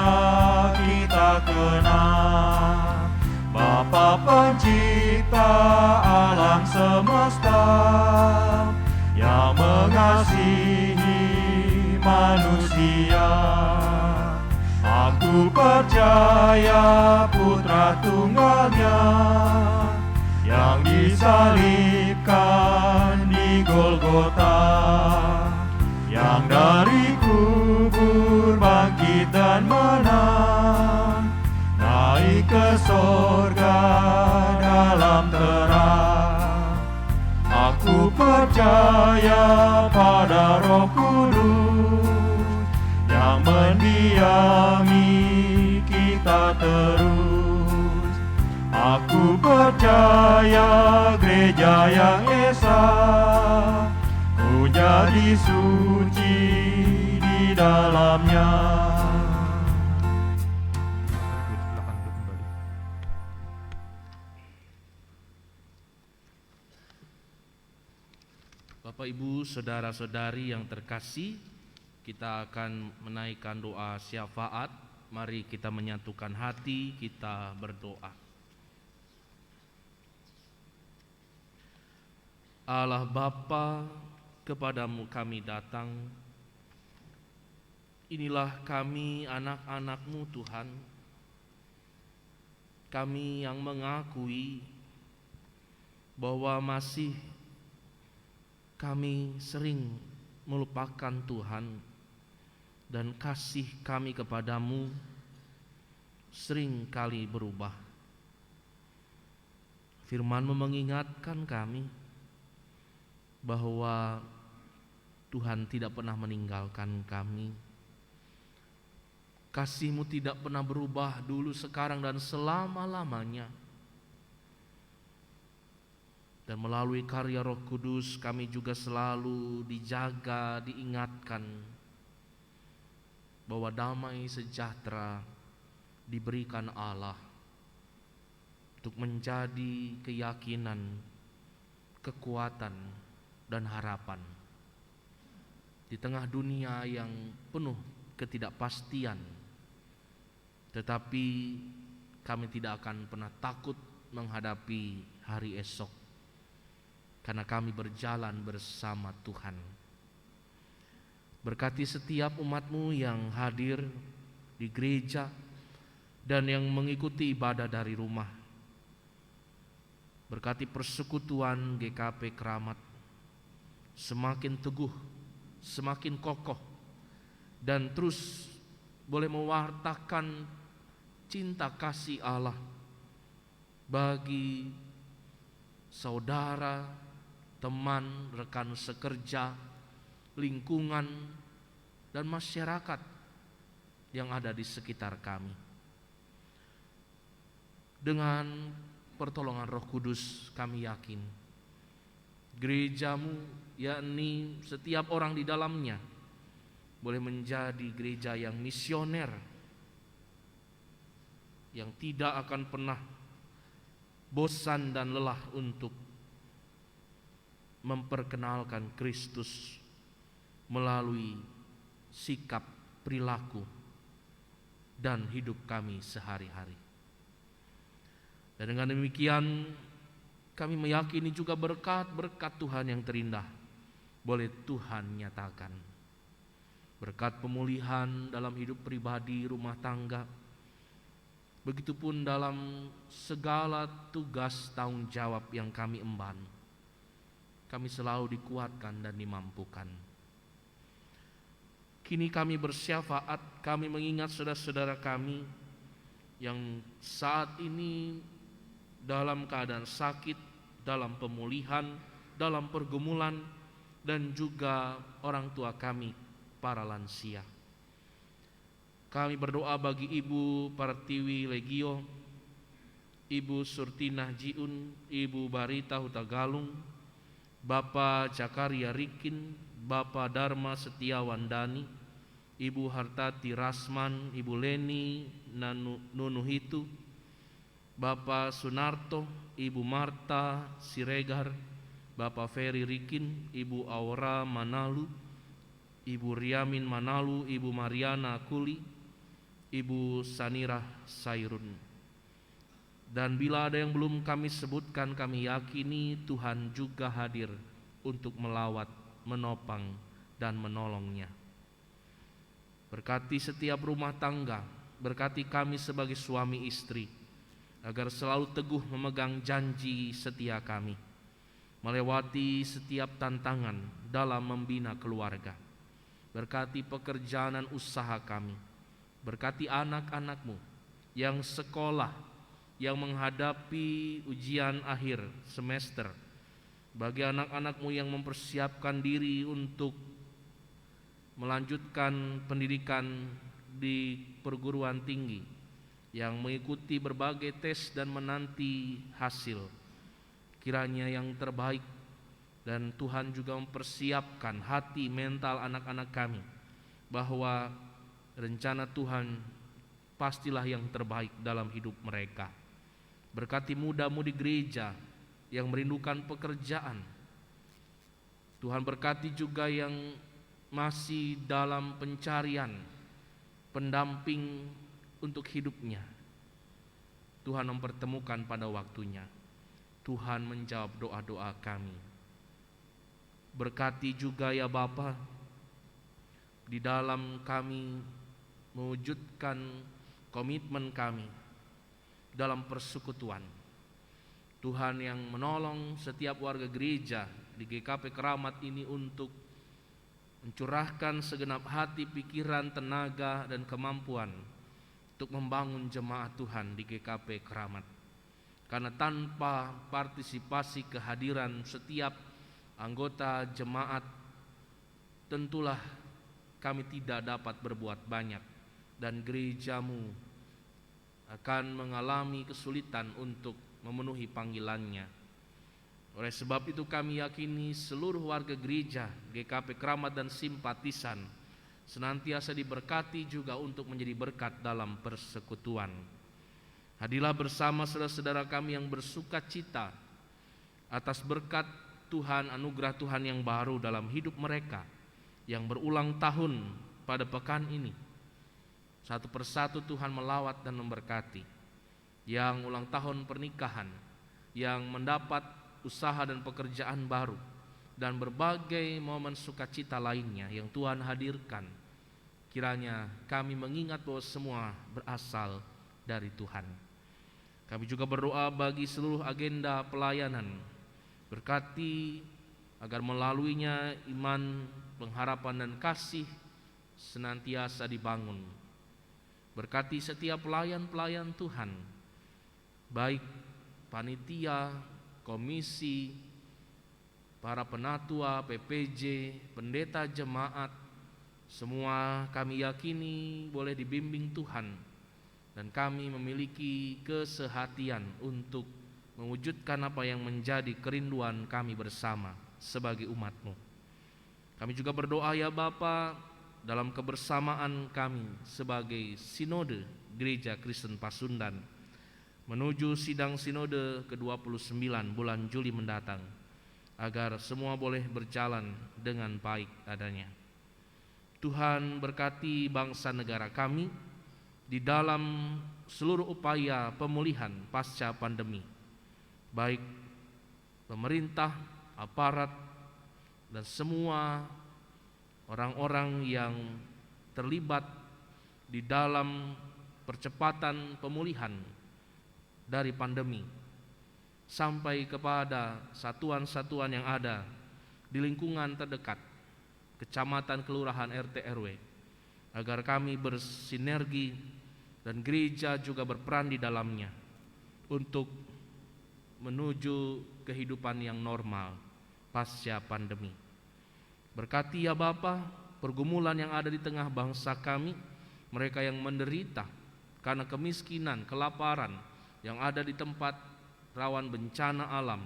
kita kenal, Bapa pencipta alam semesta, yang mengasihi manusia. Aku percaya Putra Tunggalnya yang disalibkan di Golgota, yang dari kubur bangkit dan menang, naik ke sorga dalam terang. Aku percaya pada Roh Kudus yang mendiami kita terus. Aku percaya gereja yang esa, ku jadi suci di dalamnya. Silakan duduk kembali. Bapak Ibu Saudara-saudari yang terkasih, kita akan menaikkan doa syafaat. Mari kita menyatukan hati, kita berdoa. Allah Bapa, kepadamu kami datang, inilah kami anak-anak-Mu Tuhan. Kami yang mengakui bahwa masih kami sering melupakan Tuhan, dan kasih kami kepadamu sering kali berubah. Firman-Mu mengingatkan kami bahwa Tuhan tidak pernah meninggalkan kami. Kasih-Mu tidak pernah berubah dulu, sekarang, dan selama-lamanya. Dan melalui karya Roh Kudus kami juga selalu dijaga, diingatkan bahwa damai sejahtera diberikan Allah untuk menjadi keyakinan, kekuatan, dan harapan di tengah dunia yang penuh ketidakpastian. Tetapi kami tidak akan pernah takut menghadapi hari esok, karena kami berjalan bersama Tuhan. Berkati setiap umat-Mu yang hadir di gereja dan yang mengikuti ibadah dari rumah. Berkati persekutuan GKP Keramat semakin teguh, semakin kokoh, dan terus boleh mewartakan cinta kasih Allah bagi saudara, teman, rekan sekerja, lingkungan, dan masyarakat yang ada di sekitar kami. Dengan pertolongan Roh Kudus kami yakin gereja-Mu, yakni setiap orang di dalamnya, boleh menjadi gereja yang misioner, yang tidak akan pernah bosan dan lelah untuk memperkenalkan Kristus melalui sikap, perilaku, dan hidup kami sehari-hari. Dan dengan demikian kami meyakini juga berkat-berkat Tuhan yang terindah boleh Tuhan nyatakan. Berkat pemulihan dalam hidup pribadi, rumah tangga, begitupun dalam segala tugas tanggung jawab yang kami emban. Kami selalu dikuatkan dan dimampukan. Kini kami bersyafaat, kami mengingat saudara-saudara kami yang saat ini dalam keadaan sakit, dalam pemulihan, dalam pergumulan, dan juga orang tua kami, para lansia. Kami berdoa bagi Ibu Pertiwi Legio, Ibu Surtinah Jiun, Ibu Barita Hutagalung, Bapak Jakaria Rikin, Bapak Dharma Setiawan Dani, Ibu Hartati Rasman, Ibu Leni Nunuhitu, Bapak Sunarto, Ibu Marta Siregar, Bapak Ferry Rikin, Ibu Aura Manalu, Ibu Riamin Manalu, Ibu Mariana Kuli, Ibu Sanirah Sairun. Dan bila ada yang belum kami sebutkan, kami yakini Tuhan juga hadir untuk melawat, menopang, dan menolongnya. Berkati setiap rumah tangga, berkati kami sebagai suami istri, agar selalu teguh memegang janji setia kami, melewati setiap tantangan dalam membina keluarga. Berkati pekerjaan dan usaha kami, berkati anak-anak-Mu yang sekolah, yang menghadapi ujian akhir semester, bagi anak-anak-Mu yang mempersiapkan diri untuk melanjutkan pendidikan di perguruan tinggi, yang mengikuti berbagai tes dan menanti hasil, kiranya yang terbaik. Dan Tuhan juga mempersiapkan hati mental anak-anak kami, bahwa rencana Tuhan pastilah yang terbaik dalam hidup mereka. Berkati muda-mudi gereja yang merindukan pekerjaan. Tuhan berkati juga yang masih dalam pencarian pendamping untuk hidupnya. Tuhan mempertemukan pada waktunya. Tuhan menjawab doa-doa kami. Berkati juga ya Bapa di dalam kami mewujudkan komitmen kami dalam persekutuan. Tuhan yang menolong setiap warga gereja di GKP Keramat ini untuk mencurahkan segenap hati, pikiran, tenaga, dan kemampuan untuk membangun jemaat Tuhan di GKP Keramat. Karena tanpa partisipasi kehadiran setiap anggota jemaat, tentulah kami tidak dapat berbuat banyak, dan gerejamu akan mengalami kesulitan untuk memenuhi panggilannya. Oleh sebab itu kami yakini seluruh warga gereja GKP Keramat dan simpatisan senantiasa diberkati juga untuk menjadi berkat dalam persekutuan. Hadirlah bersama saudara-saudara kami yang bersuka cita atas berkat Tuhan, anugerah Tuhan yang baru dalam hidup mereka yang berulang tahun pada pekan ini. Satu persatu Tuhan melawat dan memberkati. Yang ulang tahun pernikahan, yang mendapat usaha dan pekerjaan baru, dan berbagai momen sukacita lainnya yang Tuhan hadirkan. Kiranya kami mengingat bahwa semua berasal dari Tuhan. Kami juga berdoa bagi seluruh agenda pelayanan. Berkati agar melaluinya iman, pengharapan, dan kasih senantiasa dibangun. Berkati setiap pelayan-pelayan Tuhan, baik panitia, komisi, para penatua, PPJ, pendeta jemaat, semua kami yakini boleh dibimbing Tuhan, dan kami memiliki kesehatian untuk mewujudkan apa yang menjadi kerinduan kami bersama sebagai umat-Mu. Kami juga berdoa ya Bapa, dalam kebersamaan kami sebagai Sinode Gereja Kristen Pasundan menuju sidang sinode ke-29 bulan Juli mendatang, agar semua boleh berjalan dengan baik adanya. Tuhan berkati bangsa negara kami di dalam seluruh upaya pemulihan pasca pandemi, baik pemerintah, aparat, dan semua orang-orang yang terlibat di dalam percepatan pemulihan dari pandemi, sampai kepada satuan-satuan yang ada di lingkungan terdekat, kecamatan, kelurahan, RT, RW, agar kami bersinergi dan gereja juga berperan di dalamnya untuk menuju kehidupan yang normal pasca pandemi. Berkati ya Bapa pergumulan yang ada di tengah bangsa kami, mereka yang menderita karena kemiskinan, kelaparan, yang ada di tempat rawan bencana alam,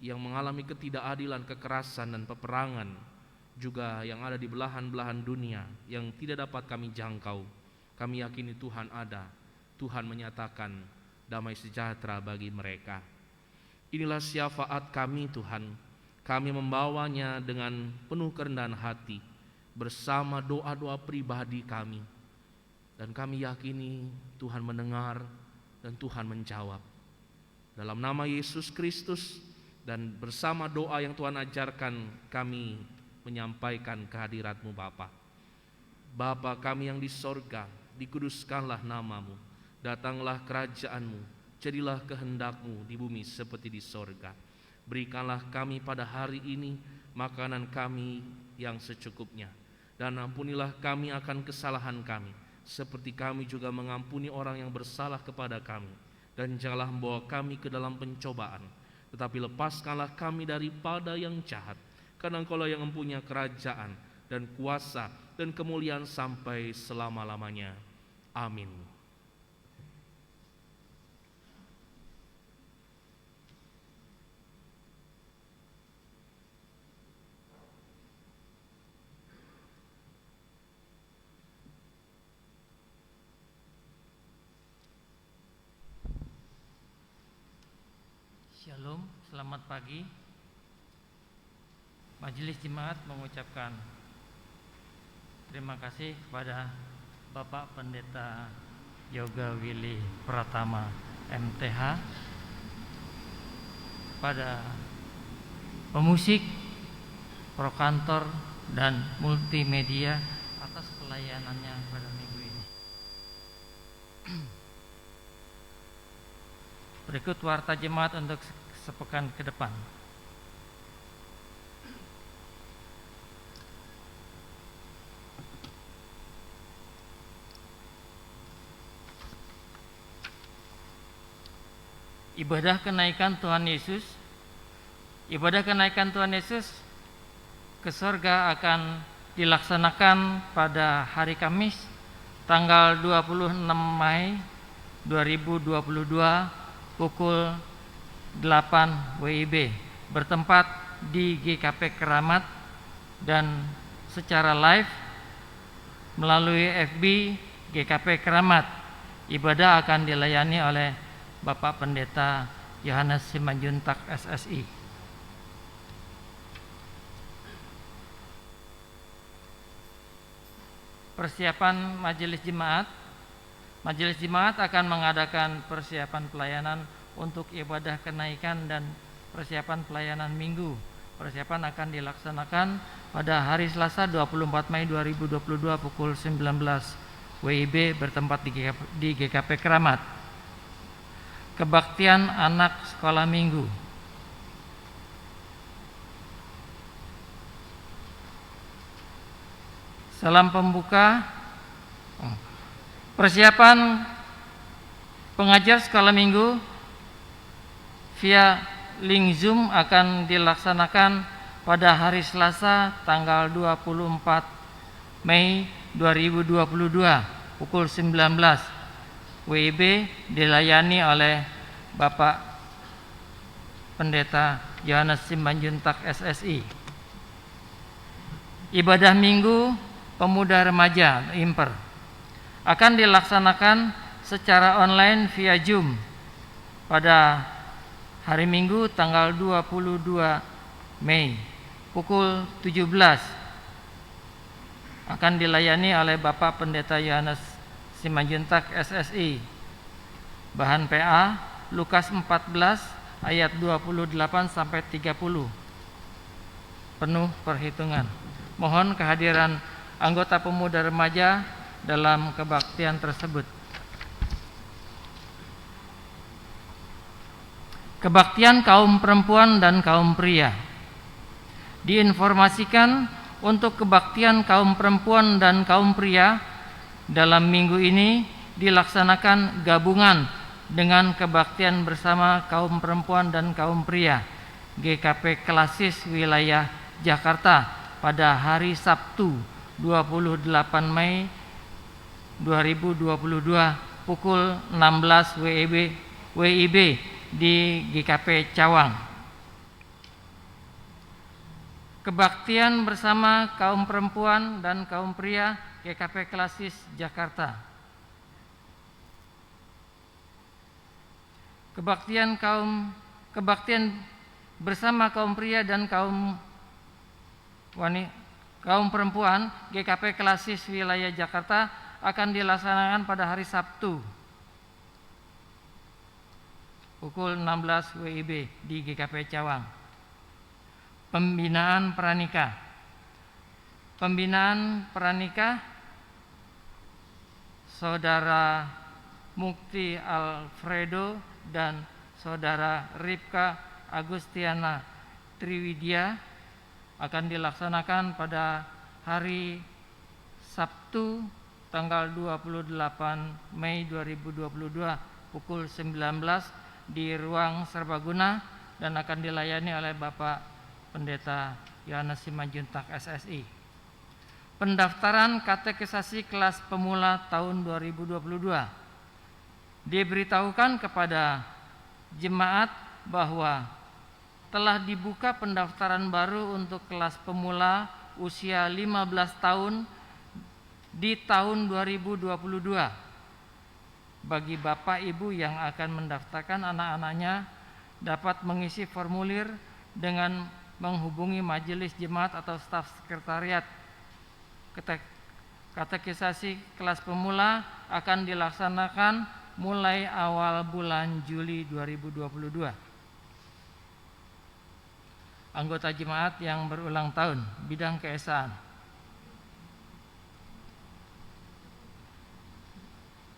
yang mengalami ketidakadilan, kekerasan, dan peperangan, juga yang ada di belahan-belahan dunia yang tidak dapat kami jangkau. Kami yakini Tuhan ada, Tuhan menyatakan damai sejahtera bagi mereka. Inilah syafaat kami Tuhan, kami membawanya dengan penuh kerendahan hati bersama doa-doa pribadi kami, dan kami yakini Tuhan mendengar dan Tuhan menjawab. Dalam nama Yesus Kristus dan bersama doa yang Tuhan ajarkan, kami menyampaikan kehadirat-Mu Bapa. Bapa kami yang di sorga, dikuduskanlah nama-Mu, datanglah kerajaan-Mu, jadilah kehendak-Mu di bumi seperti di sorga. Berikanlah kami pada hari ini makanan kami yang secukupnya, dan ampunilah kami akan kesalahan kami, seperti kami juga mengampuni orang yang bersalah kepada kami. Dan janganlah membawa kami ke dalam pencobaan, tetapi lepaskanlah kami daripada yang jahat. Karena Engkaulah yang mempunyai kerajaan dan kuasa dan kemuliaan sampai selama-lamanya. Amin. Shalom, selamat pagi. Majelis Jemaat mengucapkan terima kasih kepada Bapak Pendeta Yoga Willy Pratama MTH, pada pemusik, prokantor, dan multimedia atas pelayanannya pada minggu ini. Berikut warta jemaat untuk sepekan ke depan. Ibadah kenaikan Tuhan Yesus. Ibadah kenaikan Tuhan Yesus ke surga akan dilaksanakan pada hari Kamis tanggal 26 Mei 2022 pukul 8 WIB bertempat di GKP Keramat dan secara live melalui FB GKP Keramat. Ibadah akan dilayani oleh Bapak Pendeta Yohanes Simanjuntak SSI. Persiapan Majelis Jemaat. Majelis Jemaat akan mengadakan persiapan pelayanan untuk ibadah kenaikan dan persiapan pelayanan minggu. Persiapan akan dilaksanakan pada hari Selasa 24 Mei 2022 pukul 19 WIB bertempat di GKP Keramat. Kebaktian anak sekolah minggu. Salam pembuka. Persiapan pengajar sekolah minggu via link Zoom akan dilaksanakan pada hari Selasa tanggal 24 Mei 2022 pukul 19 WIB dilayani oleh Bapak Pendeta Yohanes Simanjuntak SSI. Ibadah Minggu Pemuda Remaja Imper akan dilaksanakan secara online via Zoom pada hari Minggu tanggal 22 Mei pukul 17. Akan dilayani oleh Bapak Pendeta Yohanes Simanjuntak SSI. Bahan PA Lukas 14 ayat 28 sampai 30. Penuh perhitungan. Mohon kehadiran anggota pemuda remaja dalam kebaktian tersebut. Kebaktian kaum perempuan dan kaum pria. Diinformasikan untuk kebaktian kaum perempuan dan kaum pria dalam minggu ini dilaksanakan gabungan dengan kebaktian bersama kaum perempuan dan kaum pria GKP Klasis Wilayah Jakarta pada hari Sabtu 28 Mei 2022 pukul 16 WIB di GKP Cawang. Kebaktian bersama kaum perempuan dan kaum pria GKP Klasis Jakarta. Kebaktian bersama kaum pria dan kaum perempuan GKP Klasis Wilayah Jakarta akan dilaksanakan pada hari Sabtu pukul 16 WIB di GKP Cawang. Pembinaan pranikah. Pembinaan pranikah Saudara Mukti Alfredo dan Saudara Ripka Agustiana Triwidia akan dilaksanakan pada hari Sabtu tanggal 28 Mei 2022 pukul 19 di ruang serbaguna dan akan dilayani oleh Bapak Pendeta Yohanes Simanjuntak SSI. Pendaftaran katekisasi kelas pemula tahun 2022. Diberitahukan kepada jemaat bahwa telah dibuka pendaftaran baru untuk kelas pemula usia 15 tahun di tahun 2022. Bagi Bapak Ibu yang akan mendaftarkan anak-anaknya dapat mengisi formulir dengan menghubungi majelis jemaat atau staf sekretariat. Katekisasi kelas pemula akan dilaksanakan mulai awal bulan Juli 2022. anggota jemaat yang berulang tahun bidang keesaan.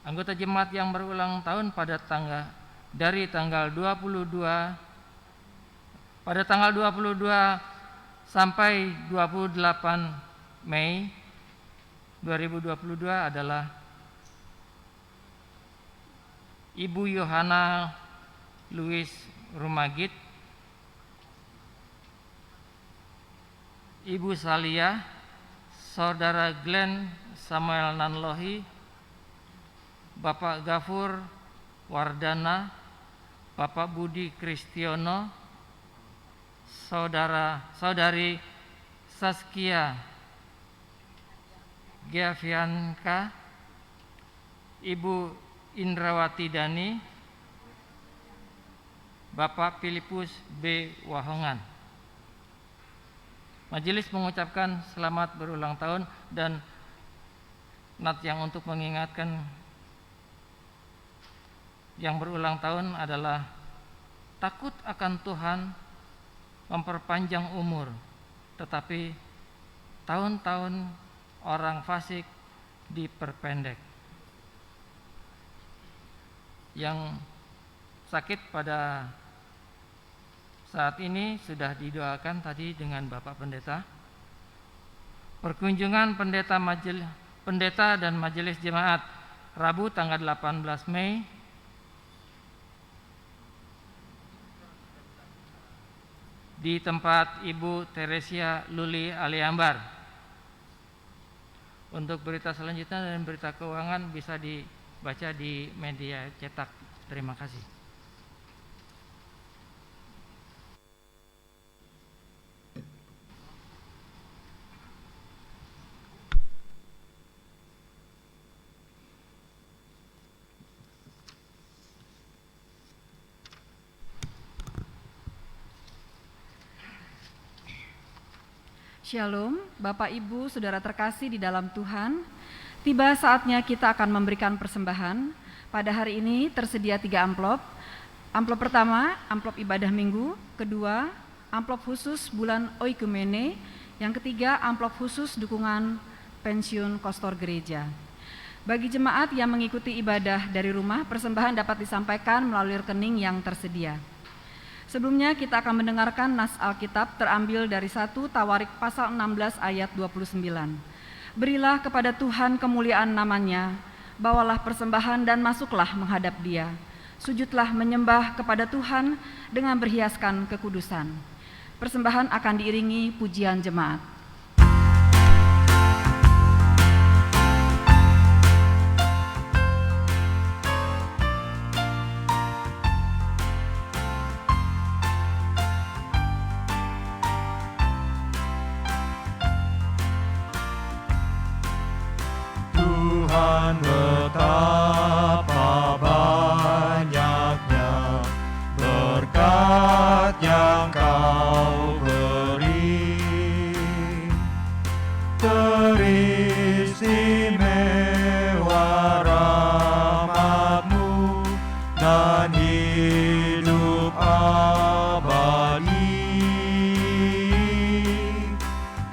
Anggota jemaat yang berulang tahun pada tanggal 22 sampai 28 Mei 2022 adalah Ibu Yohana Louis Rumagit, Ibu Salia, Saudara Glenn Samuel Nanlohi, Bapak Gafur Wardana, Bapak Budi Kristiono, Saudari Saskia Giavianka, Ibu Indrawati Dani, Bapak Filipus B. Wahongan. Majelis mengucapkan selamat berulang tahun dan nat yang untuk mengingatkan yang berulang tahun adalah takut akan Tuhan memperpanjang umur, tetapi tahun-tahun orang fasik diperpendek. Yang sakit pada saat ini sudah didoakan tadi dengan Bapak Pendeta. Perkunjungan pendeta dan majelis jemaat Rabu tanggal 18 Mei di tempat Ibu Teresia Luli Aliambar. Untuk berita selanjutnya dan berita keuangan bisa dibaca di media cetak. Terima kasih. Shalom, Bapak Ibu, Saudara terkasih di dalam Tuhan. Tiba saatnya kita akan memberikan persembahan. Pada hari ini tersedia 3 amplop. Amplop pertama, amplop ibadah minggu. Kedua, amplop khusus bulan Oikumene. Yang ketiga, amplop khusus dukungan pensiun kostor gereja. Bagi jemaat yang mengikuti ibadah dari rumah, persembahan dapat disampaikan melalui rekening yang tersedia. Sebelumnya kita akan mendengarkan nas Alkitab terambil dari 1 Tawarik pasal 16 ayat 29. Berilah kepada Tuhan kemuliaan namanya, bawalah persembahan dan masuklah menghadap Dia. Sujudlah menyembah kepada Tuhan dengan berhiaskan kekudusan. Persembahan akan diiringi pujian jemaat. Tuhan betapa banyaknya berkat yang Kau beri, teristimewa rahmat-Mu dan hidup abadi.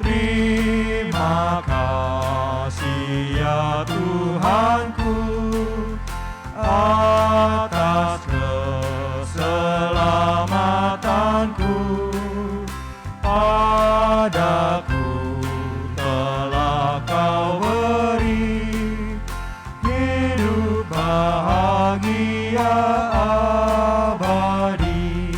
Terima kasih ya Tuhanku atas keselamatanku. Padaku telah Kau beri hidup bahagia abadi.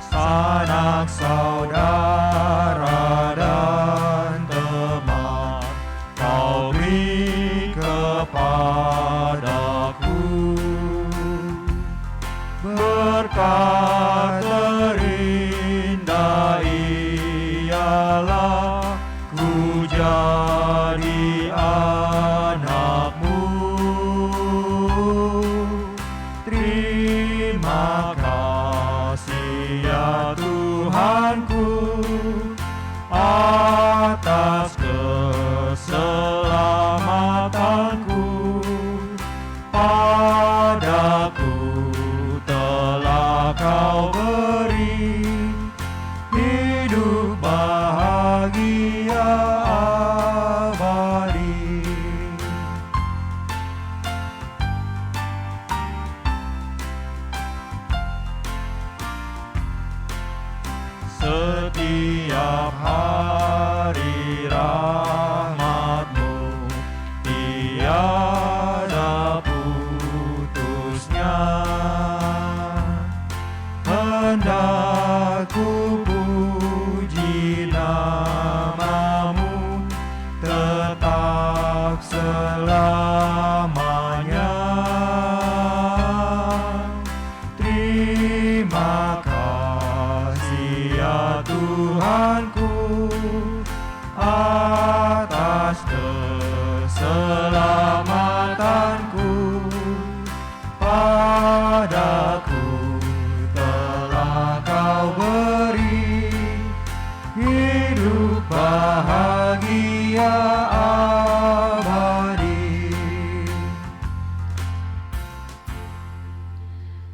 Sanak saudara dan teman Kau beri kepadaku, berkat terindah ialah ku jadi anak-Mu. Terima kasih ya Tuhanku atas keselamatanku. Padaku telah Kau beri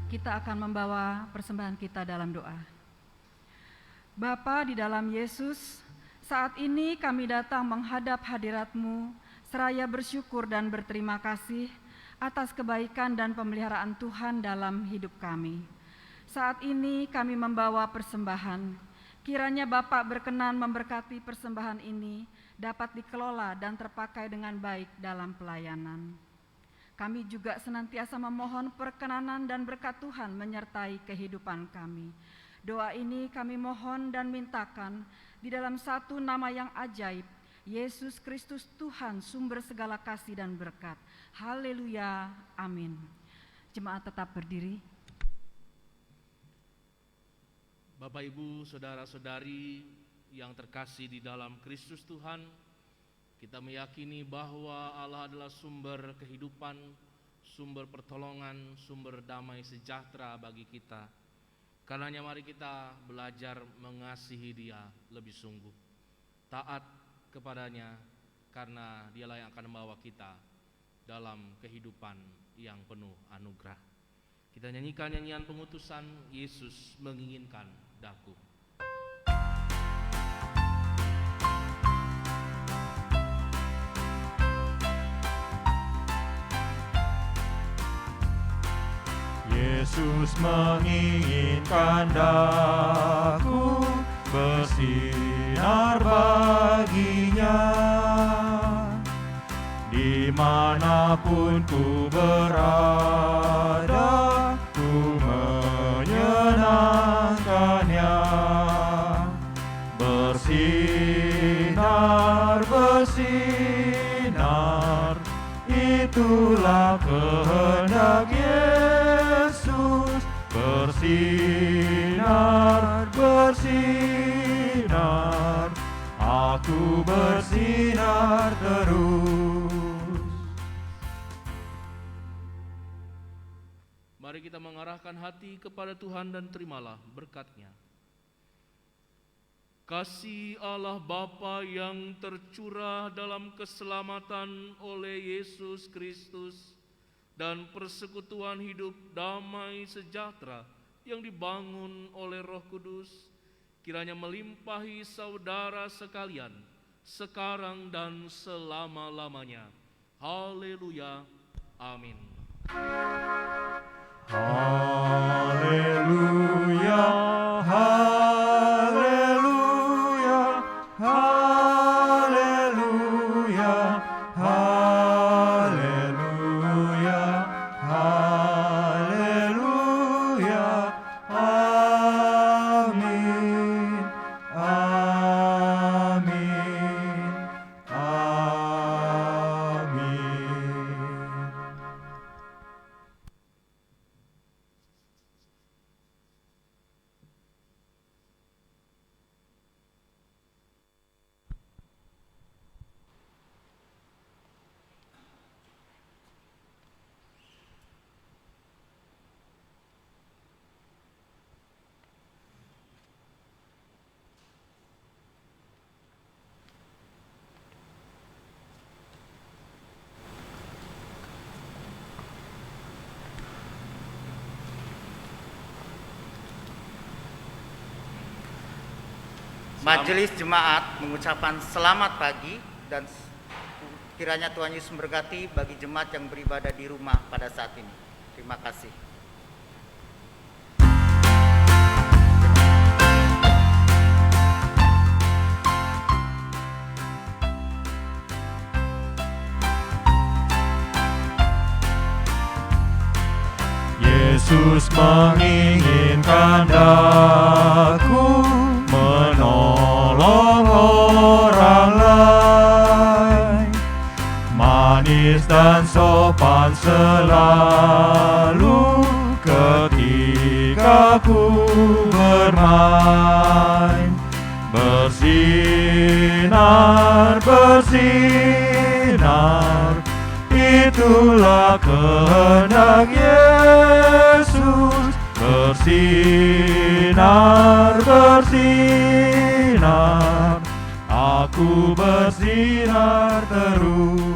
kita akan membawa persembahan kita dalam doa. Bapa di dalam Yesus, saat ini kami datang menghadap hadirat-Mu, seraya bersyukur dan berterima kasih atas kebaikan dan pemeliharaan Tuhan dalam hidup kami. Saat ini kami membawa persembahan. Kiranya Bapak berkenan memberkati persembahan ini dapat dikelola dan terpakai dengan baik dalam pelayanan. Kami juga senantiasa memohon perkenanan dan berkat Tuhan menyertai kehidupan kami. Doa ini kami mohon dan mintakan di dalam satu nama yang ajaib, Yesus Kristus Tuhan, sumber segala kasih dan berkat. Haleluya, amin. Jemaat tetap berdiri. Bapak, Ibu, saudara-saudari yang terkasih di dalam Kristus Tuhan, kita meyakini bahwa Allah adalah sumber kehidupan, sumber pertolongan, sumber damai sejahtera bagi kita. Karenanya mari kita belajar mengasihi Dia lebih sungguh, taat kepadanya, karena Dialah yang akan membawa kita dalam kehidupan yang penuh anugerah. Kita nyanyikan nyanyian pengutusan, Yesus menginginkan daku. Yesus menginginkan daku bersinar baginya, dimanapun ku berada, ku menyenangkannya. Bersinar, bersinar, itulah kehendak Yesus. Bersinar, bersinar, aku bersinar terus. Mari kita mengarahkan hati kepada Tuhan dan terimalah berkat-Nya. Kasih Allah Bapa yang tercurah dalam keselamatan oleh Yesus Kristus dan persekutuan hidup damai sejahtera yang dibangun oleh Roh Kudus, kiranya melimpahi saudara sekalian sekarang dan selama-lamanya. Haleluya, amin. Haleluya, haleluya, haleluya, haleluya, haleluya, amin, amin, amin. Majelis jemaat mengucapkan selamat pagi dan kiranya Tuhan Yesus memberkati bagi jemaat yang beribadah di rumah pada saat ini. Terima kasih. Yesus menginginkan daku menolong orang lain, manis dan sopan selalu ketika ku bermain. Bersinar, bersinar, itulah kehendak Yesus. Bersinar, bersinar, aku bersinar terus.